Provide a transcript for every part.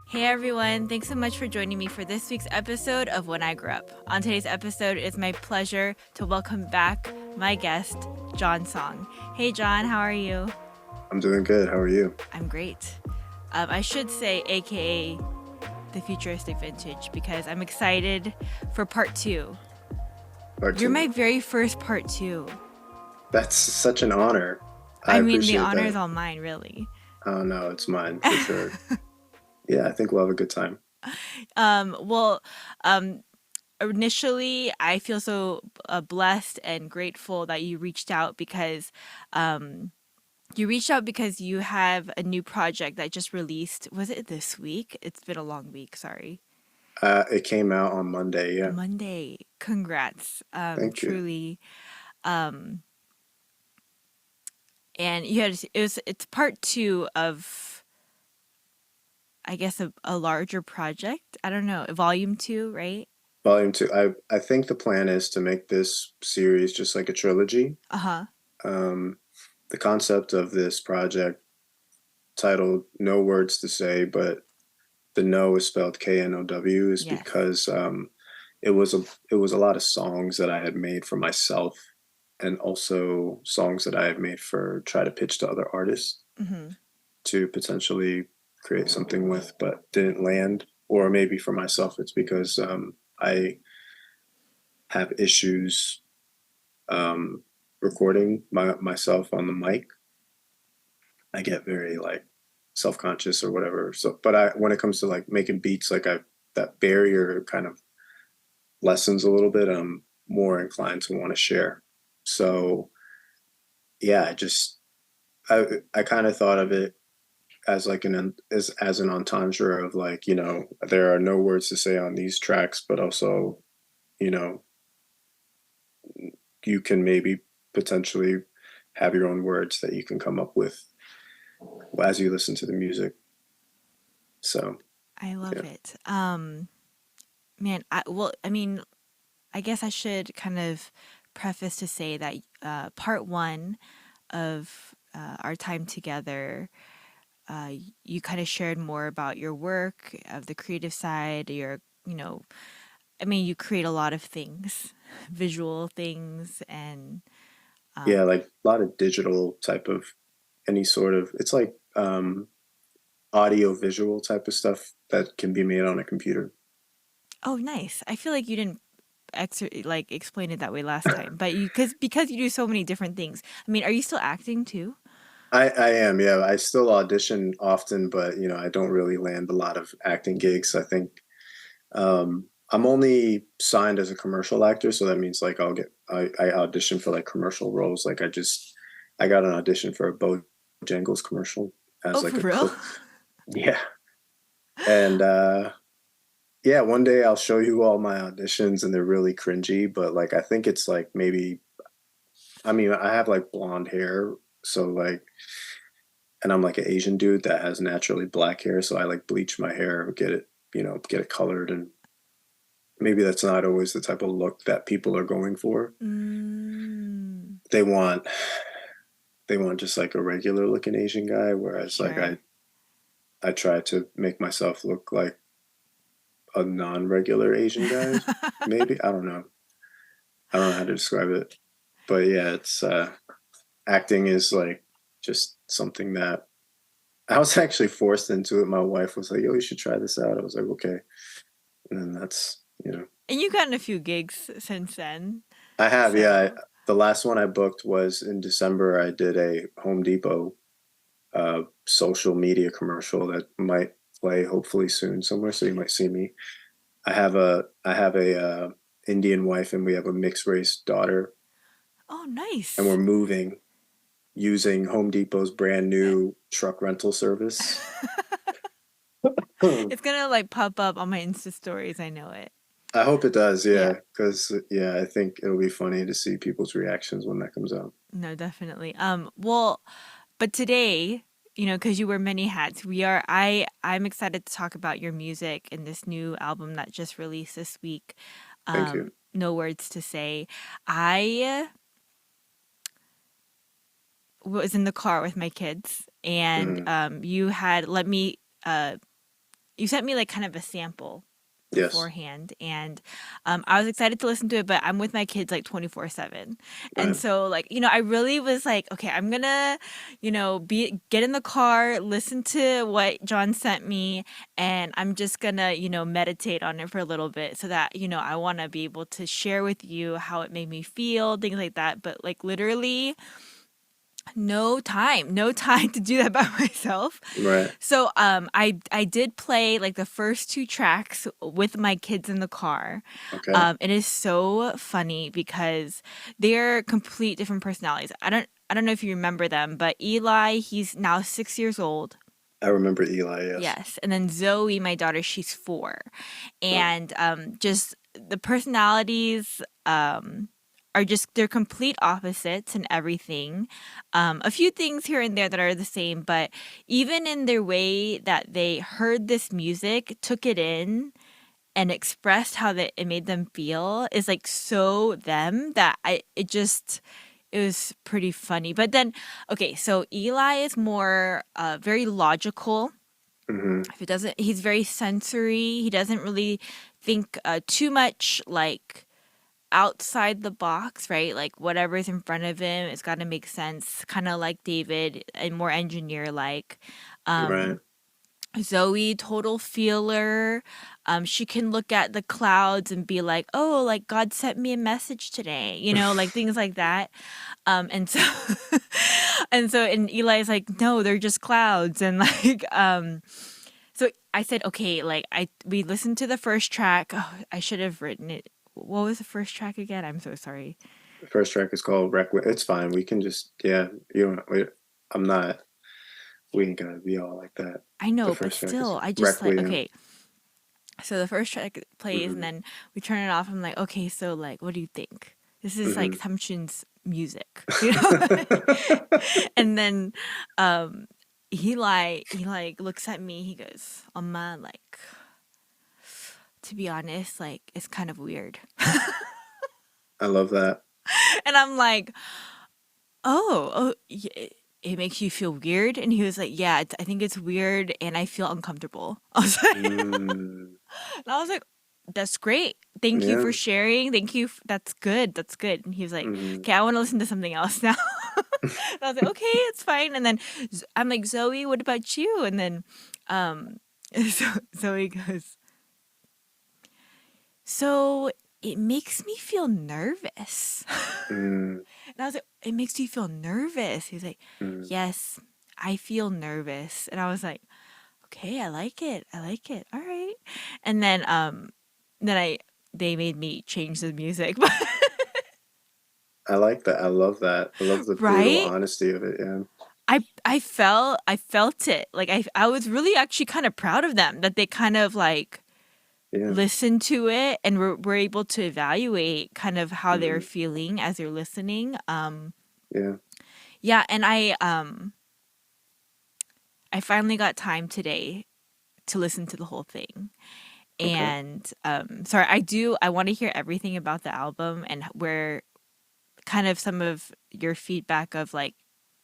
Hey everyone, thanks so much for joining me for this week's episode of When I Grew Up. On today's episode, it's my pleasure to welcome back my guest, John Song. Hey John, how are you? I'm doing good. How are you? I'm great. I should say AKA the Futuristic Vintage because I'm excited for part 2. Part You're two. my very first part 2. That's such an honor. I I mean, the appreciate honor is that. all mine, really. Oh no, it's mine for sure. Yeah, I think we'll have a good time. Well, um, initially I feel so blessed and grateful that um, you reached out because you have a new project that just released. Was it this week? It's been a long week. Sorry. It came out on Monday. Yeah, Monday. Congrats. thank you. Truly. Um, and you had it's part 2 of I guess a larger project. I don't know. Volume 2, right? Volume two. I think the plan is to make this series just like a trilogy. Uh-huh. Um, the concept of this project, titled "No Words to Say," but the "no" is spelled K-N-O-W, is Yes. because it was a lot of songs that I had made for myself, and also songs that I had made for try to pitch to other artists Mm-hmm. to potentially create something with, but didn't land. Or maybe for myself, it's because I have issues recording myself on the mic. I get very like self conscious or whatever. So, but when it comes to like making beats, like that barrier kind of lessens a little bit. I'm more inclined to want to share. So yeah, I kind of thought of it as like as an entendre of like, there are no words to say on these tracks, but also, you know you can maybe potentially have your own words that you can come up with as you listen to the music. So I love yeah. it. Man, I mean, I guess I should kind of preface to say that part 1 of our time together, uh, you kind of shared more about your work, of the creative side, I mean, you create a lot of things, visual things, and Yeah, like a lot of digital type of, any sort of, it's like audio visual type of stuff that can be made on a computer. oh, nice. I feel like you didn't like explain it that way last time, but because you do so many different things. I mean, are you still acting too? I am, yeah. I still audition often, but I don't really land a lot of acting gigs. I think I'm only signed as a commercial actor, so that means like I audition for like commercial roles. Like I got an audition for a Bojangles commercial Oh, as for like a real? cook. Yeah. And yeah, one day I'll show you all my auditions and they're really cringy, but like I think it's like maybe, I mean, I have like blonde hair, so like, and I'm like an Asian dude that has naturally black hair, so I like bleach my hair, get it colored, and maybe that's not always the type of look that people are going for. Mm, They want they want just like a regular looking Asian guy, whereas like sure. I try to make myself look like a non-regular Asian guy. Maybe I don't know how to describe it, but yeah, it's acting is like just something that I was actually forced into it. My wife was like, "Yo, you should try this out." I was like, "Okay," and then that's. And you've gotten a few gigs since then. I have, yeah. So, The last one I booked was in December. I did a Home Depot social media commercial that might play hopefully soon somewhere, so you might see me. I have a Indian wife and we have a mixed race daughter, oh, and we're nice. moving using Home Depot's brand new truck rental service. I It's gonna like pop up on my Insta stories. I know it. hope it does, Yeah. yeah, because yeah, I think it'll be funny to see people's reactions when that comes out. No, definitely. Well, but today, because you wear many hats, I'm excited to talk about your music and this new album that just released this week. Thank you. No words to say. I was in the car with my kids, and Mhm. you had let me you sent me like kind of a sample Yes. beforehand, and I was excited to listen to it, but I'm with my kids like 24/7. And Right. so like, I really was like, okay, I'm gonna, be get in the car, listen to what John sent me, and I'm just gonna, meditate on it for a little bit so that, I want to be able to share with you how it made me feel, things like that. But like literally no time to do that by myself. Right. So I did play like the first two tracks with my kids in the car. Okay. It is so funny because they're complete different personalities. I don't know if you remember them, but Eli, he's now 6 years old. I remember Eli. Yes. Yes. And then Zoe, my daughter, she's 4. Wow. And just the personalities are just, they're complete opposites and everything. A few things here and there that are the same, but even in their way that they heard this music, took it in, and expressed how that it made them feel is like so them that it was pretty funny. But then, okay, so Eli is more very logical. Hmm. If it doesn't, he's very sensory. He doesn't really think too much like outside the box, right? Like whatever's in front of him, it's got to make sense, kind of like David, and more engineer like. Right. Zoe, total feeler. She can look at the clouds and be like, "Oh, like God sent me a message today," like things like that. And so, and Eli's like, "No, they're just clouds," and like, so I said, "Okay," like we listened to the first track. Oh, I should have written it. What was the first track again? I'm so sorry. The first track is called Requiem. It's fine. We can just, yeah, you don't, I'm not, we ain't gonna be all like that. I The know, but first track is still, I just like, Requiem. okay. So the first track plays, and Hmm. then we turn it off. I'm like, okay, so like, what do you think? This is like Hmm. Samchun's music, you know? And then he like looks at me. He goes, "엄마, like, to be honest, like, it's kind of weird." I love that. And I'm like, "Oh, it makes you feel weird?" And he was like, "Yeah, I think it's weird, and I feel uncomfortable." I was like, Mm, and I was like, "That's great. Thank you yeah. for sharing. Thank you. That's good. That's good." And he was like, Hmm. "Okay, I want to listen to something else now." And I was like, "Okay, it's fine." And then I'm like, "Zoe, what about you?" And then um, Zoe goes, "So it makes me feel nervous." Mm, And I was like, "It makes you feel nervous?" He's like, mm. "Yes, I feel nervous." And I was like, "Okay, I like it. I like it. All right." And then they made me change the music. I like that. I love that. I love the brutal Right? honesty of it. Yeah. I felt it. Like I was really actually kind of proud of them that they kind of like Yeah. listened to it and were able to evaluate kind of how they're Hmm. feeling as they're listening. Yeah. Yeah, and I finally got time today to listen to the whole thing. Okay. And sorry, I want to hear everything about the album and where kind of some of your feedback of like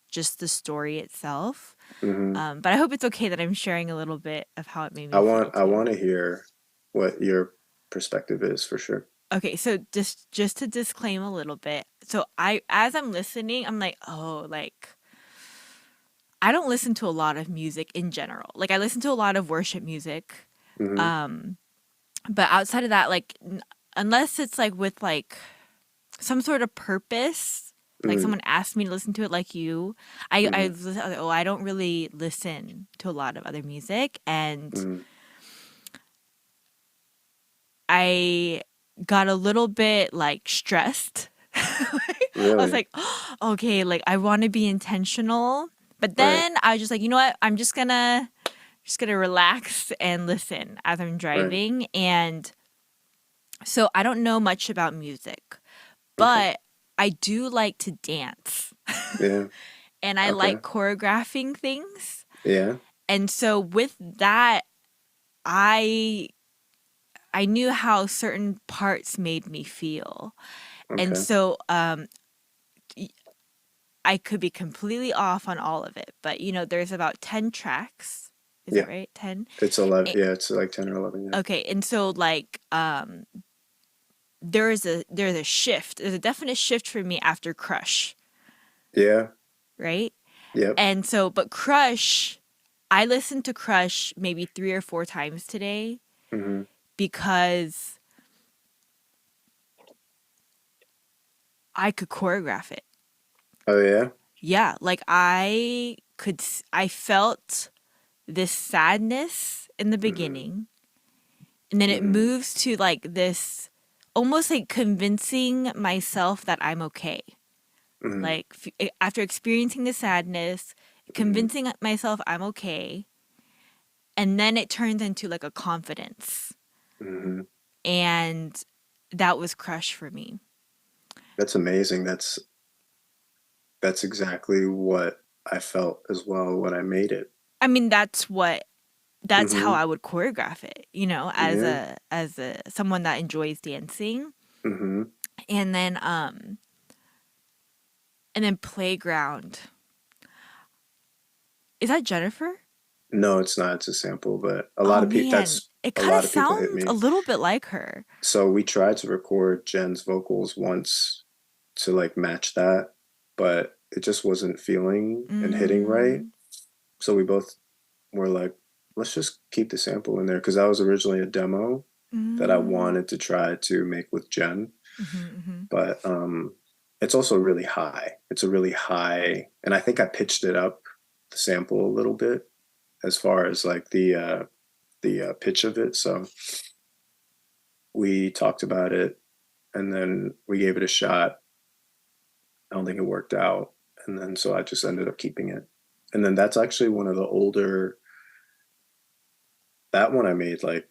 just the story itself. Hmm. But I hope it's okay that I'm sharing a little bit of how it made I me feel want I too. want to hear what your perspective is for sure. Okay, so just to disclaim a little bit. So I as I'm listening, I'm like, "Oh, like I don't listen to a lot of music in general. Like I listen to a lot of worship music. Hmm. Um but outside of that, like unless it's like with like some sort of purpose, like Mm, someone asked me to listen to it like you, hmm. I don't really listen to a lot of other music. And Hmm. I got a little bit like stressed. I was Really? like, oh, okay, like I want to be intentional, but Right. then I was just like, you know what? I'm just gonna relax and listen as I'm Right. driving. And so I don't know much about music, Okay. but I do like to dance. Yeah. And I Okay. like choreographing things. Yeah. And so with that, I I knew how certain parts made me feel. And Okay. so I could be completely off on all of it, but there's about 10 tracks. Is that Yeah. right? 10? It's 11. Eh, Yeah, it's like 10 or 11. Yeah. okay, and so like there's a shift. There's a definite shift for me after Crush, Yeah. right? Yep. And so but Crush, I listened to Crush maybe 3 or 4 times today Hmm. because I could choreograph it. Oh, yeah. Yeah, like I felt this sadness in the Hmm. beginning, and then it Hmm. moves to like this almost like convincing myself that I'm okay. Hmm. Like after experiencing the sadness, Hmm. convincing myself I'm okay, and then it turns into like a confidence. Hmm. And that was Crush for me. That's amazing. That's exactly what I felt as well when I made it. I mean, that's how Hmm. I would choreograph it, Yeah. as a someone that enjoys dancing. Hmm. And then Playground. Is that Jennifer? No, it's not. It's a sample, but a lot Oh of people, man, that's it a kind of lot of people hit sounds a me. little bit like her. So we tried to record Jen's vocals once to like match that, but it just wasn't feeling and hitting right. Mm, So we both were like, let's just keep the sample in there because that was originally a demo that I mm, wanted to try to make with Jen. mm-hmm. But it's also really high. It's a really high, and I think I pitched it up the sample a little bit as far as like the pitch of it. So we talked about it, and then we gave it a shot. I don't think it worked out, and then so I just ended up keeping it. And then that's actually one of the older. That one I made like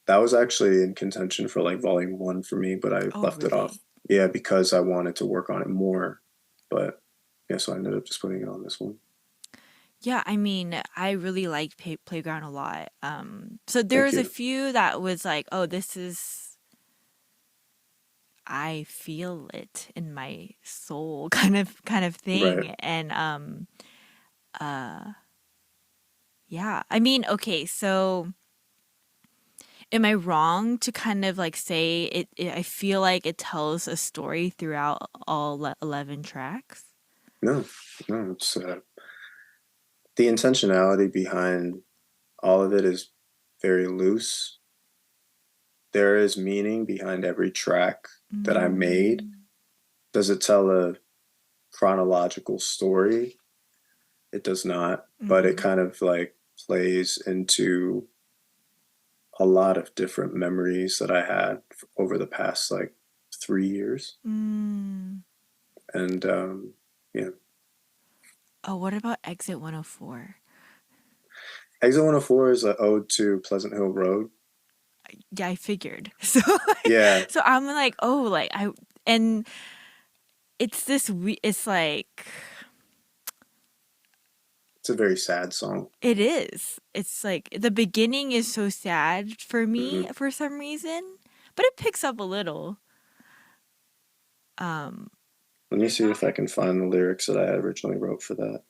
that was actually in contention for like volume 1 for me, but I Oh left it off. really? Yeah, because I wanted to work on it more. But yeah, so I ended up just putting it on this one. Yeah, I mean, I really liked Playground a lot. So there Thank was a you. few that was like, oh, this is I feel it in my soul kind of Right. thing. And yeah. I mean, okay, so am I wrong to kind of like say I feel like it tells a story throughout all 11 tracks? No, no, it's the intentionality behind all of it is very loose. There is meaning behind every track that I made. Mm, Does it tell a chronological story? It does not, but it mm-hmm. kind of like plays into a lot of different memories that I had over the past like 3 years. Mm. And yeah, Oh, what about Exit 104? Exit 104 is an ode to Pleasant Hill Road. Yeah, I figured. So Yeah, so I'm like, oh, like and it's like it's a very sad song. it is. It's like the beginning is so sad for me Hmm. for some reason, but it picks up a little. Um, Let me see if I can find the lyrics that I originally wrote for that,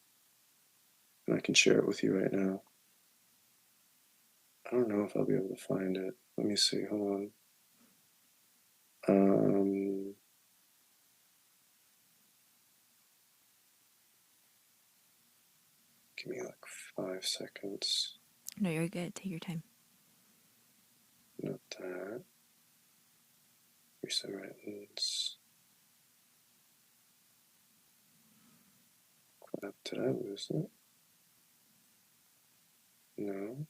and I can share it with you right now. I don't know if I'll be able to find it. Let me see. Hold on. Give me like 5 seconds. no, you're good. Take your time. Not that. Recent writings. Crap, did I lose it? No.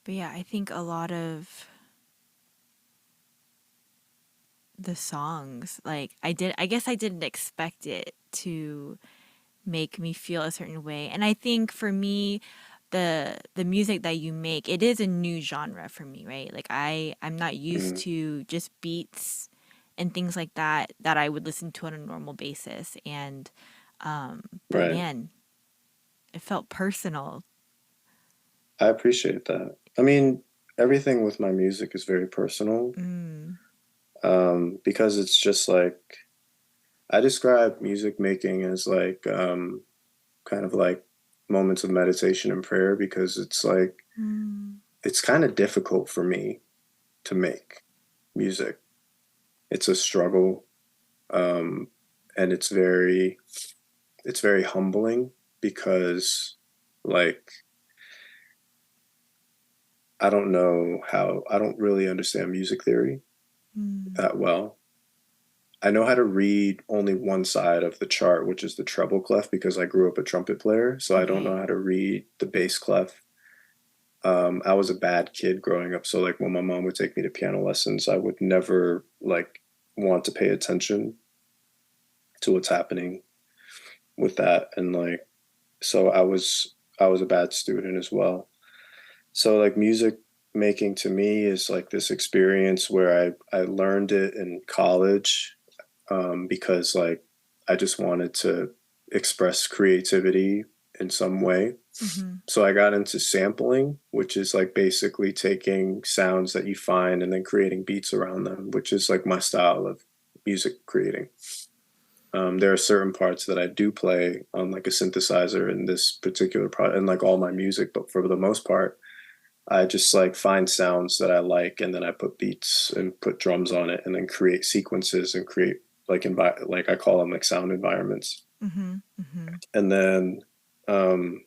But yeah, I think a lot of the songs, like I guess I didn't expect it to make me feel a certain way. And I think for me, the music that you make, it is a new genre for me, right? Like I'm not used Mm, to just beats and things like that I would listen to on a normal basis. And but right. man, it felt personal. I appreciate that. I mean, everything with my music is very personal. Mm. Because it's just like I describe music making as like kind of like moments of meditation and prayer because it's like Mm, it's kind of difficult for me to make music. It's a struggle, um, and it's very humbling because like I don't really understand music theory mm. that well. I know how to read only one side of the chart, which is the treble clef, because I grew up a trumpet player, so I don't know Okay. how to read the bass clef. I was a bad kid growing up, so like when my mom would take me to piano lessons, I would never like want to pay attention to what's happening with that, and like so I was a bad student as well. So like music making to me is like this experience where I learned it in college, because like I just wanted to express creativity in some way. Mm-hmm. So I got into sampling, which is like basically taking sounds that you find and then creating beats around them, which is like my style of music creating. There are certain parts that I do play on like a synthesizer in this particular part and like all my music, but for the most part, I just like find sounds that I like and then I put beats and put drums on it and then create sequences and create like I call them like sound environments. Mm-hmm. Mm-hmm. And then um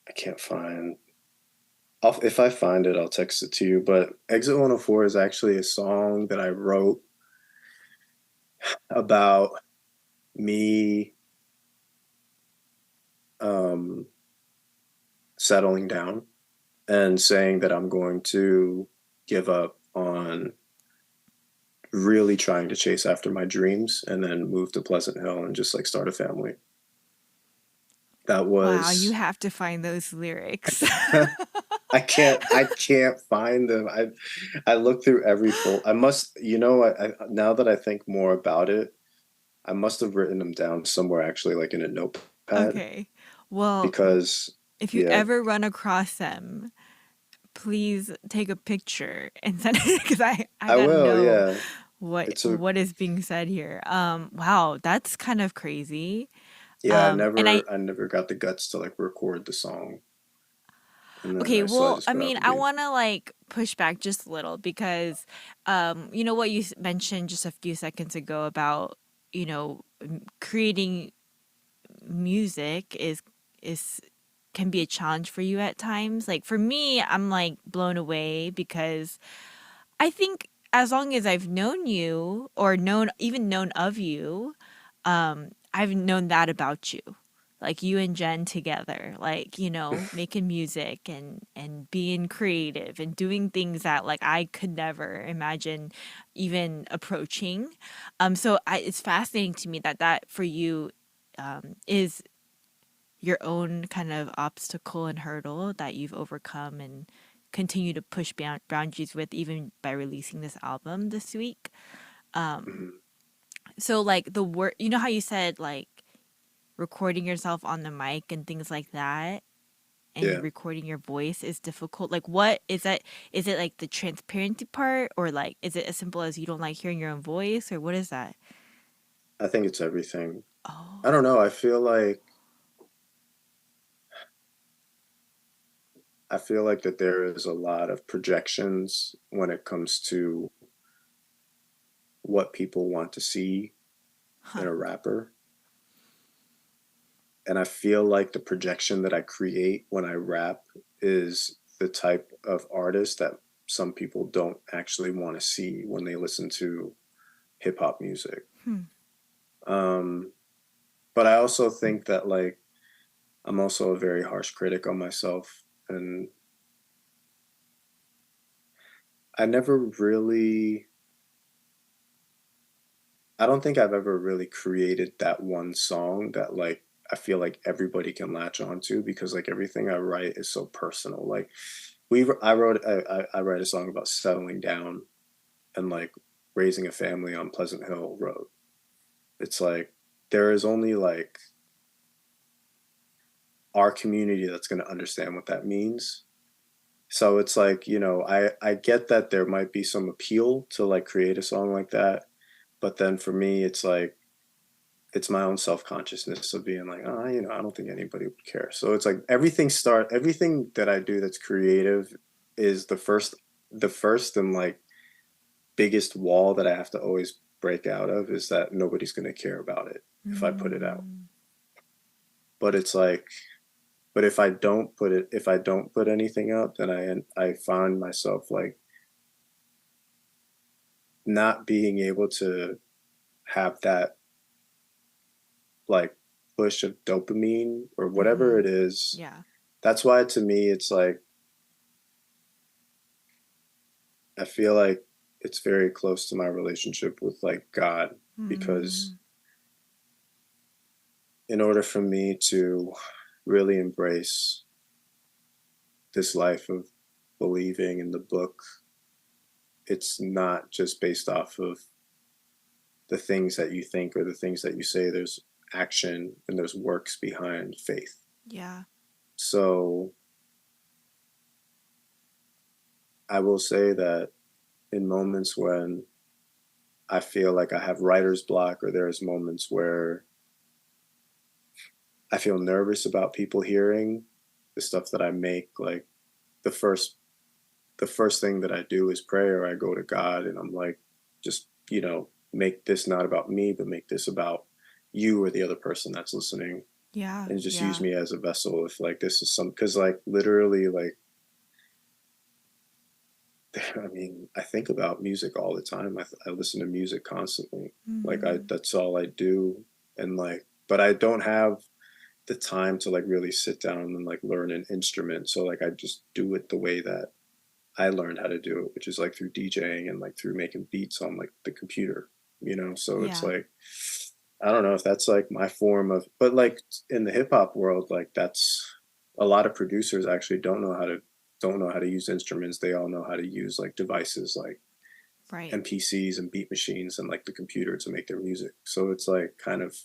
I can't find if I find it, I'll text it to you. But Exit 104 is actually a song that I wrote about me um settling down and saying that I'm going to give up on really trying to chase after my dreams and then move to Pleasant Hill and just like start a family. That Wow, you was have to find those lyrics. I can't find them. I looked through every full I must you know I now that I think more about it, I must have written them down somewhere actually like in a notepad Okay. Well, because if you yeah, ever run across them, please take a picture and send it because I I gotta will, know yeah. It's a what is being said here. Wow, that's kind of crazy. yeah, And I never got the guts to like record the song and then okay, I well, just I put out mean, the I beat. want to like push back just a little because, you know what you mentioned just a few seconds ago about, creating music is can be a challenge for you at times. Like for me, I'm like blown away because I think as long as I've known you or known of you, I've known that about you. Like you and Jen together, like, making music and being creative and doing things that like I could never imagine even approaching. It's fascinating to me that for you is your own kind of obstacle and hurdle that you've overcome and continue to push boundaries with even by releasing this album this week. Mhm. So like the word, you know how you said like recording yourself on the mic and things like that and Yeah. recording your voice is difficult. Like what is that? Is it like the transparency part or like is it as simple as you don't like hearing your own voice or what is that? I think it's everything. I Oh. don't know. I feel like that there is a lot of projections when it comes to what people want to see in Huh. a rapper. And I feel like the projection that I create when I rap is the type of artist that some people don't actually want to see when they listen to hip hop music. Hmm. Um, but I also think that like I'm also a very harsh critic on myself, and I never really I don't think I've ever really created that one song that like I feel like everybody can latch onto because like everything I write is so personal. Like I write a song about settling down and like raising a family on Pleasant Hill Road. It's like there is only like our community that's going to understand what that means. So it's like, I get that there might be some appeal to like create a song like that, but then for me, it's like it's my own self-consciousness of being like, oh, I don't think anybody would care. So it's like everything that I do that's creative is the first and like biggest wall that I have to always break out of is that nobody's going to care about it if I put it out. Mm, But it's like, but if I don't put anything out, then I find myself like not being able to have that like push of dopamine or whatever mm-hmm. it is. Yeah. That's why to me it's like I feel like it's very close to my relationship with like God because Mm, in order for me to really embrace this life of believing in the book, it's not just based off of the things that you think or the things that you say. There's action and there's works behind faith. yeah. So I will say that in moments when I feel like I have writer's block, or there's moments where I feel nervous about people hearing the stuff that I make, like the first the first thing that I do is pray, or I go to God and I'm like, just, make this not about me, but make this about you or the other person that's listening, Yeah. and just use Yeah. me as a vessel if like this is some, because like literally like I mean, I think about music all the time. I listen to music constantly. Like Mm, that's all I do. And like, but I don't have the time to like really sit down and like learn an instrument. So like I just do it the way that I learned how to do it, which is like through DJing and like through making beats on like the computer. So it's yeah. like, I don't know if that's like my form of, but like in the hip hop world, like that's a lot of producers actually don't know how to use instruments. They all know how to use like devices like Right. MPCs and beat machines and like the computer to make their music. So it's like kind of,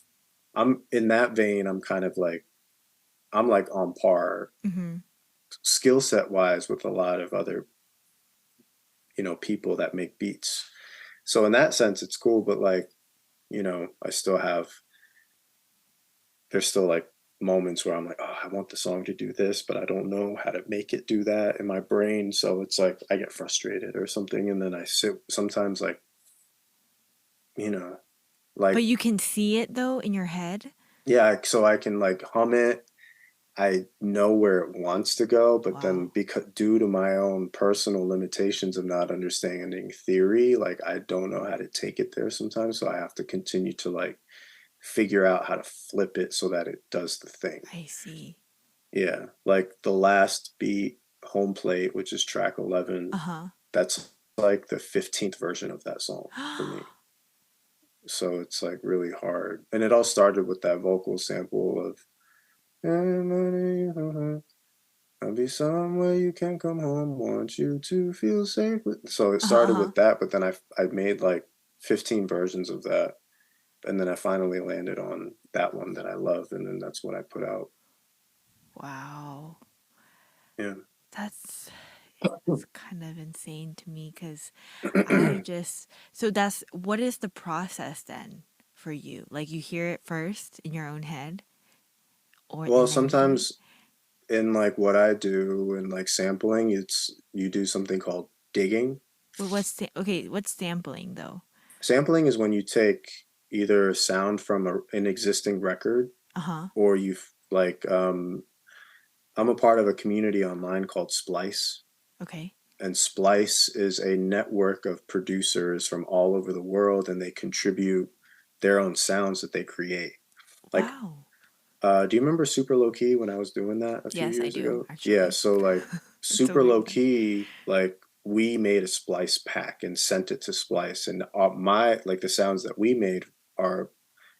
I'm in that vein. I'm like on par Mm-hmm. skill set wise with a lot of other people that make beats. So in that sense, it's cool. But like I still have there's still like moments where I'm like, oh, I want the song to do this, but I don't know how to make it do that in my brain. So it's like I get frustrated or something, and then I sit sometimes you know But like you can see it though in your head. yeah, so I can like hum it. I know where it wants to go, but then Wow. because due to my own personal limitations of not understanding theory, like I don't know how to take it there sometimes. So I have to continue to like figure out how to flip it so that it does the thing. I see. Yeah. Like the last beat, Home Plate, which is track 11, Uh-huh. that's like the 15th version of that song for me. So it's like really hard. And it all started with that vocal sample of I'll be somewhere you can come home, want you to feel safe. So it Uh-huh. started Uh-huh. with that, but then I made like 15 versions of that. And then I finally landed on that one that I love. And then that's what I put out. Wow. Yeah. That's it's kind of insane to me because I just so that's what is the process then for you? Like you hear it first in your own head or Well, and then you do it? sometimes in like what I do in like sampling, it's you do something called digging. Okay, what's sampling though? Sampling is when you take either a sound from an existing record, Uh-huh. or I'm a part of a community online called Splice. Okay. And Splice is a network of producers from all over the world, and they contribute their own sounds that they create. Like, Wow. do you remember Super Low Key when I was doing that a few Yes, I years do, ago? Yeah, actually. so like It's a Super weird Low time. Key, like we made a Splice pack and sent it to Splice, and the sounds that we made are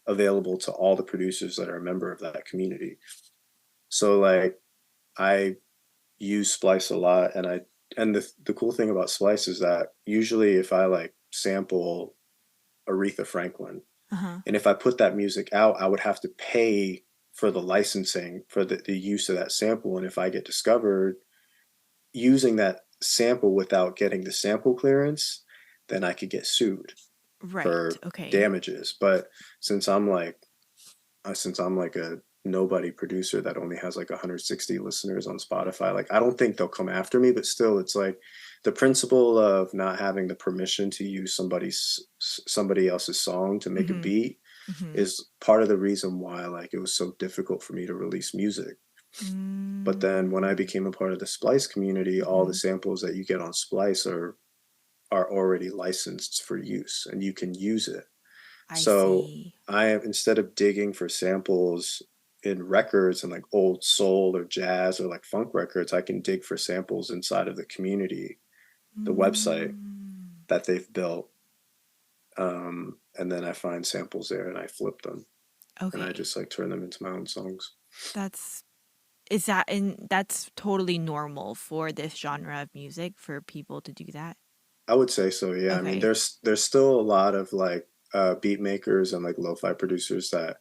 available to all the producers that are a member of that community. So like I use Splice a lot, and the cool thing about Splice is that usually if I like sample Aretha Franklin, Uh-huh. and if I put that music out, I would have to pay for the licensing for the use of that sample. And if I get discovered, using that sample without getting the sample clearance, then I could get sued Right. for Okay. damages. But since I'm like since I'm like a nobody producer that only has like 160 listeners on Spotify, like I don't think they'll come after me, but still it's like the principle of not having the permission to use somebody else's song to make a Mm-hmm. beat Mm-hmm. is part of the reason why like it was so difficult for me to release music. But then when I Mm, became a part of the Splice community, all the mm-hmm. samples that you get on Splice are already licensed for use and you can use it. I So see. I am, instead of digging for samples in records and like old soul or jazz or like funk records, I can dig for samples inside of the community, the website Mm, that they've built. And then I find samples there and I flip them and I okay. just like turn them into my own songs. That's is that and that's totally normal for this genre of music for people to do that. I would say so, yeah. I mean, Okay. there's still a lot of like beat makers and like lo-fi producers that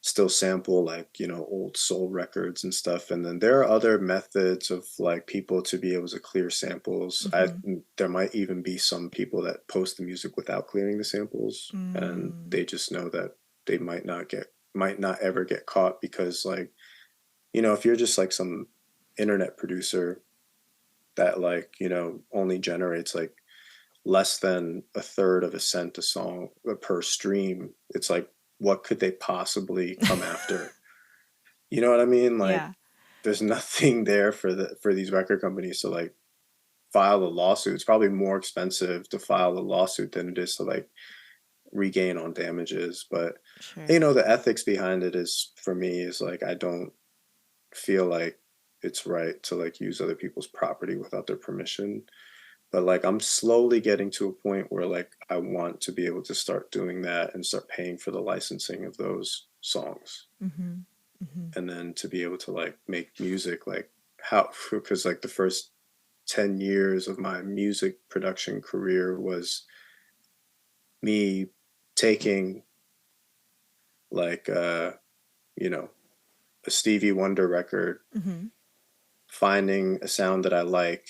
still sample like, you know, old soul records and stuff. And then there are other methods of like people to be able to clear samples. Mm-hmm. There might even be some people that post the music without clearing the samples and Mm, they just know that they might not ever get caught because like, you know, if you're just like some internet producer that like, you know, only generates like less than a third of a cent a song per stream, it's like, what could they possibly come after? You know what I mean? Like, yeah. there's nothing there for these record companies to like file a lawsuit. It's probably more expensive to file a lawsuit than it is to like regain on damages. But Sure. you know, the ethics behind it is for me is like I don't feel like it's right to like use other people's property without their permission. But like I'm slowly getting to a point where like I want to be able to start doing that and start paying for the licensing of those songs. Mm-hmm. Mm-hmm. And then to be able to like make music like how because like the first 10 years of my music production career was me taking like you know a Stevie Wonder record, Mm-hmm. finding a sound that I like,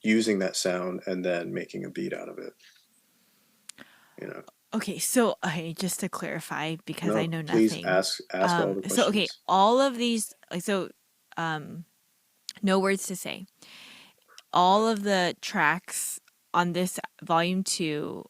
using that sound and then making a beat out of it, you know. Okay, so okay, just to clarify because I No, know please nothing. ask all the So okay, questions. all of these like so no words to say. All of the tracks on this volume 2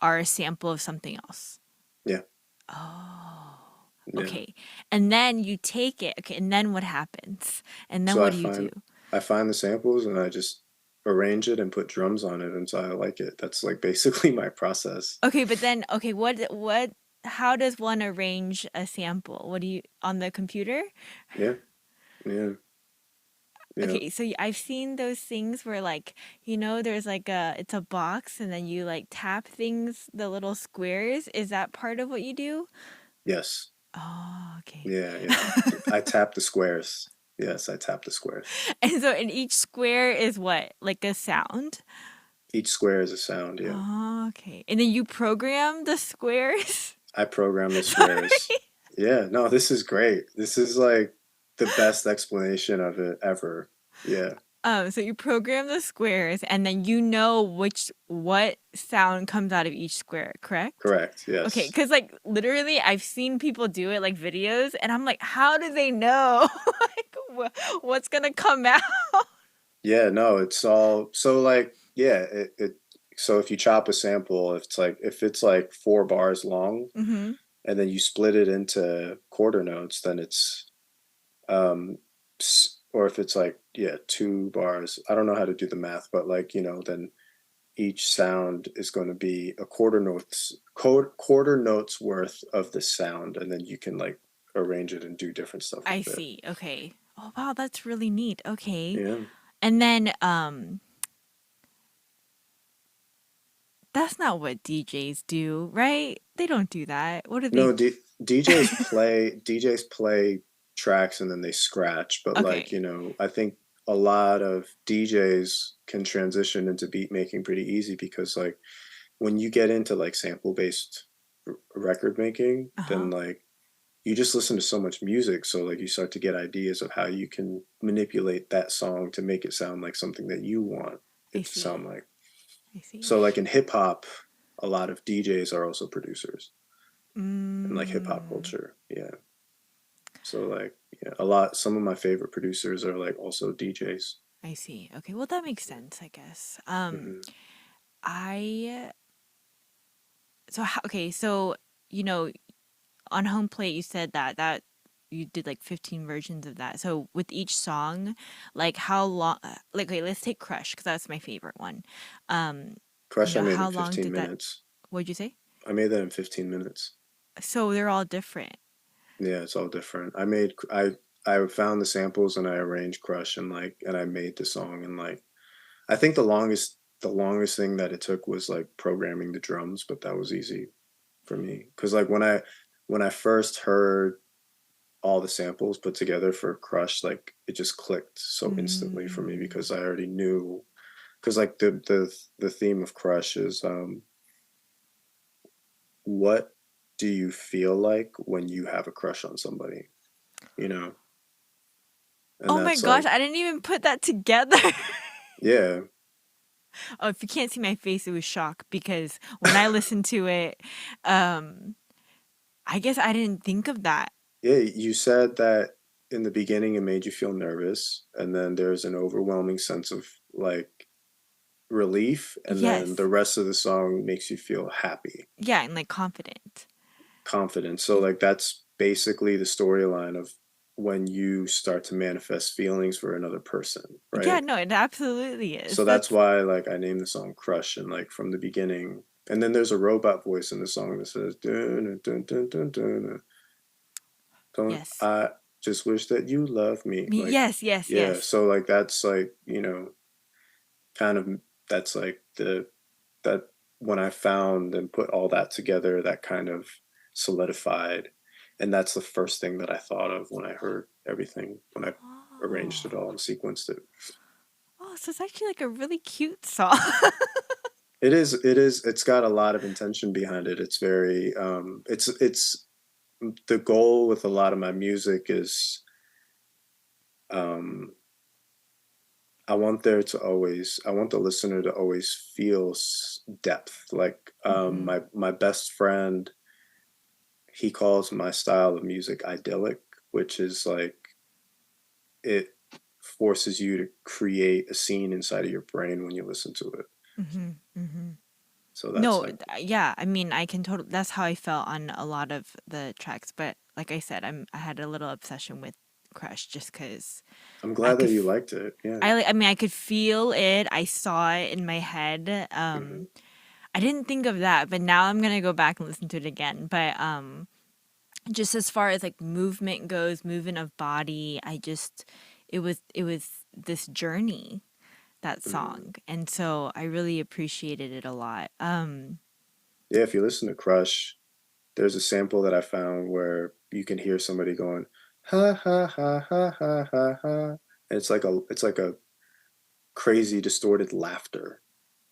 are a sample of something else. Yeah, Oh. yeah. Okay. And then you take it. Okay, and then what happens? And then So what do you do? I find the samples and I just arrange it and put drums on it until I like it. That's like basically my process. Okay, but then okay, what how does one arrange a sample? What do you on the computer? Yeah, yeah, yeah. Okay, so I've seen those things where like, there's like it's a box and then you like tap things, the little squares. Is that part of what you do? Yes. Oh, okay. Yeah, yeah. I tap the squares. Yes, I tap the squares. And so in each square is what? Like a sound? Each square is a sound, yeah. Oh, okay. And then you program the squares? I program the Sorry. squares. Yeah, no, this is great. This is like the best explanation of it ever. Yeah, So you program the squares and then you know what sound comes out of each square, correct? correct. Okay, Yes. because like literally I've seen people do it like videos and I'm like, how do they know like what's gonna come out? Yeah, no, it's all so like yeah, it so if you chop a sample, if it's like 4 bars long Mm-hmm. and then you split it into quarter notes, then it's um or if it's like yeah, 2 bars. I don't know how to do the math, but like, you know, then each sound is going to be a quarter notes worth of the sound and then you can like arrange it and do different stuff I with it. see. Okay. Oh wow, that's really neat. Okay. Yeah. And then that's not what DJs do, right? They don't do that. What do they No, DJs play tracks and then they scratch, but like, Okay. you know, I think a lot of DJs can transition into beat making pretty easy because like when you get into like sample based record making, then Uh-huh. like you just listen to so much music, so like you start to get ideas of how you can manipulate that song to make it sound like something that you want I it to see. sound like. I see. So like in hip hop, a lot of DJs are also producers in like hip hop Mm, culture. Yeah. So like yeah, a lot some of my favorite producers are like also DJs. I see. Okay, well that makes sense, I guess. Hmm. I okay, so you know, on home plate you said that you did like 15 versions of that. So with each song, like how long like okay, let's take Crush because that's my favorite one. Um, Crush I made in how long 15 did that minutes. what'd you say? I made that in 15 minutes. So they're all different. Yeah, it's all different. I found the samples and I arranged Crush and like and I made the song and like I think the longest thing that it took was like programming the drums, but that was easy for me because like when I first heard all the samples put together for Crush, like it just clicked so instantly for me Mm. because I already knew because like the theme of Crush is what do you feel like when you have a crush on somebody, you know? And Oh my that's gosh, like I didn't even put that together. yeah. Oh, if you can't see my face, it was shock because when I listened to it, um, I guess I didn't think of that. Yeah, you said that in the beginning it made you feel nervous, and then there's an overwhelming sense of like relief, and then the Yes. rest of the song makes you feel happy, Yeah, and like confident. confident. So like that's basically the storyline of when you start to manifest feelings for another person, Yeah, right? no, it absolutely is. So that's That's why like I named the song Crush and like from the beginning. And then there's a robot voice in the song that says dun, dun, dun, dun, dun, don't yes. I just wish that you love me. Like, Yes, yes, yeah. yes. So like that's like, kind of that's like that when I found and put all that together, that kind of solidified. And that's the first thing that I thought of when I heard everything, when I arranged it Oh. all and sequenced it. Oh, so it's actually like a really cute song. It's got a lot of intention behind it. It's very it's the goal with a lot of my music is um I want the listener to always feel depth. Like Hmm. my best friend, he calls my style of music idyllic, which is like it forces you to create a scene inside of your brain when you listen to it. Hmm. Hmm. So that's No, like yeah, I mean, I can totally, that's how I felt on a lot of the tracks. But like I said, I had a little obsession with Crush just because I'm I glad could, that you liked it. Yeah. I mean, I could feel it. I saw it in my head. Hmm. I didn't think of that, but now I'm gonna go back and listen to it again. But just as far as like movement goes, movement of body, it was this journey, that Hmm. song, and so I really appreciated it a lot. Yeah, if you listen to Crush, there's a sample that I found where you can hear somebody going ha ha ha ha ha ha ha. And it's like a crazy distorted laughter,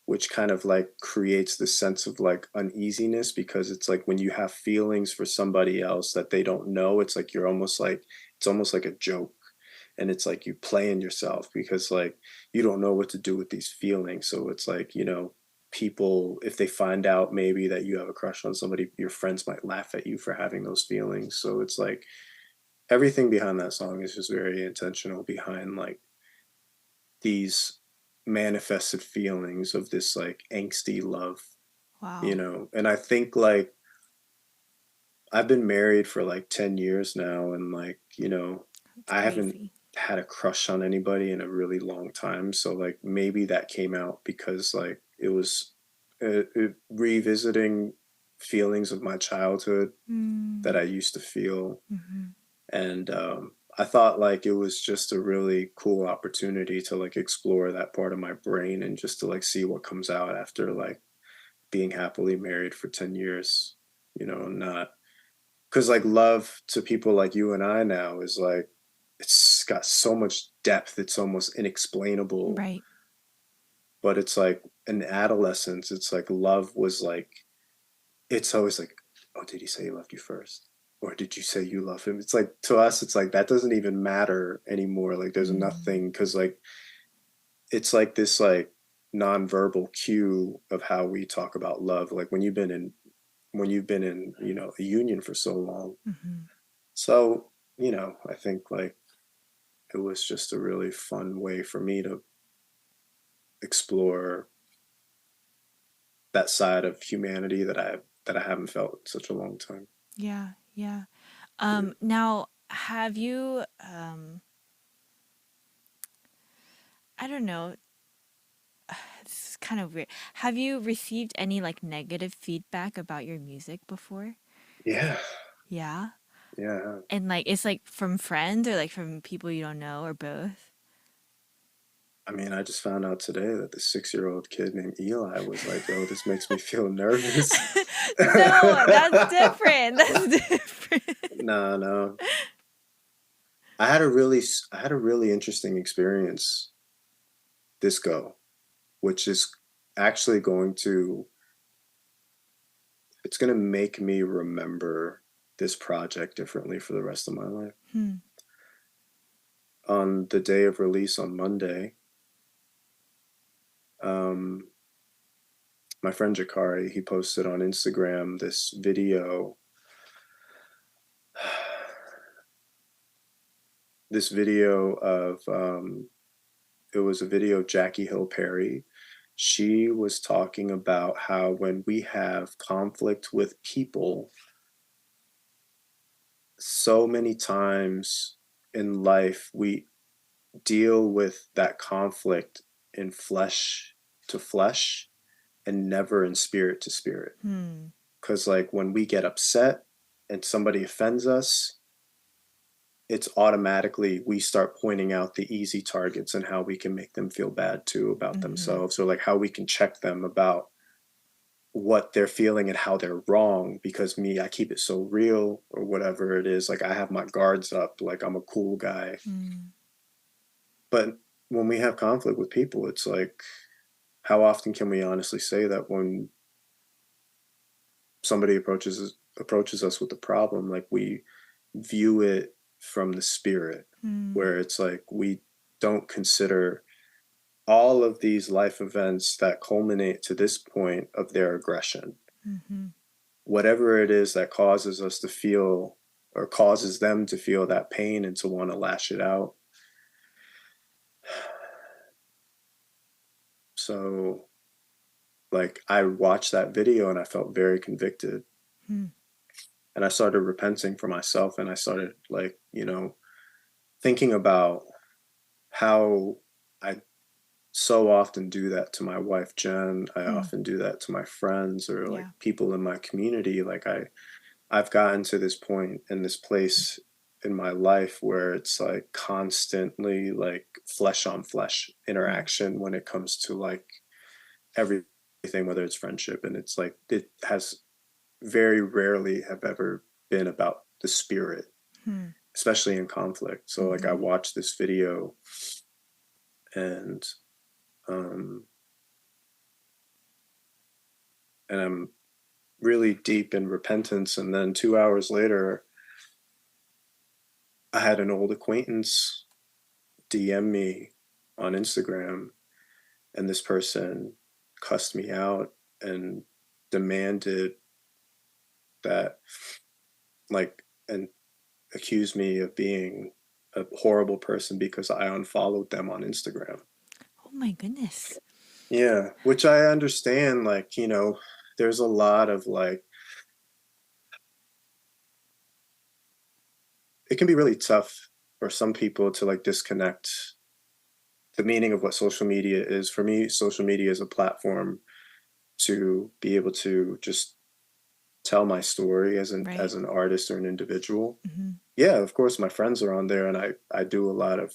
which kind of like creates this sense of like uneasiness because it's like when you have feelings for somebody else that they don't know, it's like it's almost like a joke. And it's like you playing yourself because like you don't know what to do with these feelings. So it's like, people, if they find out maybe that you have a crush on somebody, your friends might laugh at you for having those feelings. So it's like everything behind that song is just very intentional behind like these manifested feelings of this like angsty love, Wow, and I think like I've been married for like 10 years now and like that's I haven't crazy. had a crush on anybody in a really long time, so like maybe that came out because like it was revisiting feelings of my childhood that I Mm, used to feel. mm-hmm. And I thought like it was just a really cool opportunity to like explore that part of my brain and just to like see what comes out after like being happily married for 10 years, not because like love to people like you and I now is like it's got so much depth, it's almost inexplainable. Right. But it's like in adolescence, it's like love was like it's always like, oh, did he say he loved you first? or did you say you love him? It's like to us, it's like that doesn't even matter anymore. Like there's Mm, nothing because like it's like this like nonverbal cue of how we talk about love. Like when you've been in, you know, a union for so long. mm-hmm. So, you know, I think like it was just a really fun way for me to explore that side of humanity that I haven't felt in such a long time. Yeah, yeah. Yeah. Now, have you, I don't know, this is kind of weird. Have you received any like negative feedback about your music before? Yeah. Yeah. Yeah. And like, it's like from friends or like from people you don't know or both? I mean, I just found out today that the 6-year-old kid named Eli was like, "Yo, this makes me feel nervous." No, that's different. That's different. No, no. I had a really interesting experience this go, which is actually going to it's going to make me remember this project differently for the rest of my life. Hmm. On the day of release on Monday, um, my friend Jakari, he posted on Instagram this video, this video of it was a video of Jackie Hill Perry. She was talking about how when we have conflict with people, so many times in life we deal with that conflict in flesh to flesh and never in spirit to spirit. Hmm. Because, like, when we get upset and somebody offends us, it's automatically we start pointing out the easy targets and how we can make them feel bad too about Mm-hmm. themselves, or like how we can check them about what they're feeling and how they're wrong because me, I keep it so real or whatever it is. Like I have my guards up, like I'm a cool guy. Hmm. But when we have conflict with people, it's like, how often can we honestly say that when somebody approaches us with a problem, like we view it from the spirit, Hmm. where it's like we don't consider all of these life events that culminate to this point of their aggression. Mm-hmm. Whatever it is that causes us to feel or causes them to feel that pain and to want to lash it out. So, like, I watched that video and I felt very convicted. Hmm. And I started repenting for myself and I started, like, you know, thinking about how I so often do that to my wife, Jen. I Hmm. often do that to my friends or like Yeah. people in my community. Like, I've gotten to this point in this place in my life where it's like constantly like flesh on flesh Hmm. interaction when it comes to like everything, whether it's friendship. And it's like, it has very rarely have ever been about the spirit, Hmm. especially in conflict. So like I Mm-hmm. watched this video and um and I'm really deep in repentance and then 2 hours later I had an old acquaintance DM me on Instagram and this person cussed me out and demanded that like and accused me of being a horrible person because I unfollowed them on Instagram. Oh my goodness. Yeah, which I understand, like, you know, there's a lot of like, it can be really tough for some people to like disconnect the meaning of what social media is. For me, social media is a platform to be able to just tell my story Right. as an artist or an individual. Mm-hmm. Yeah, of course, my friends are on there, and I do a lot of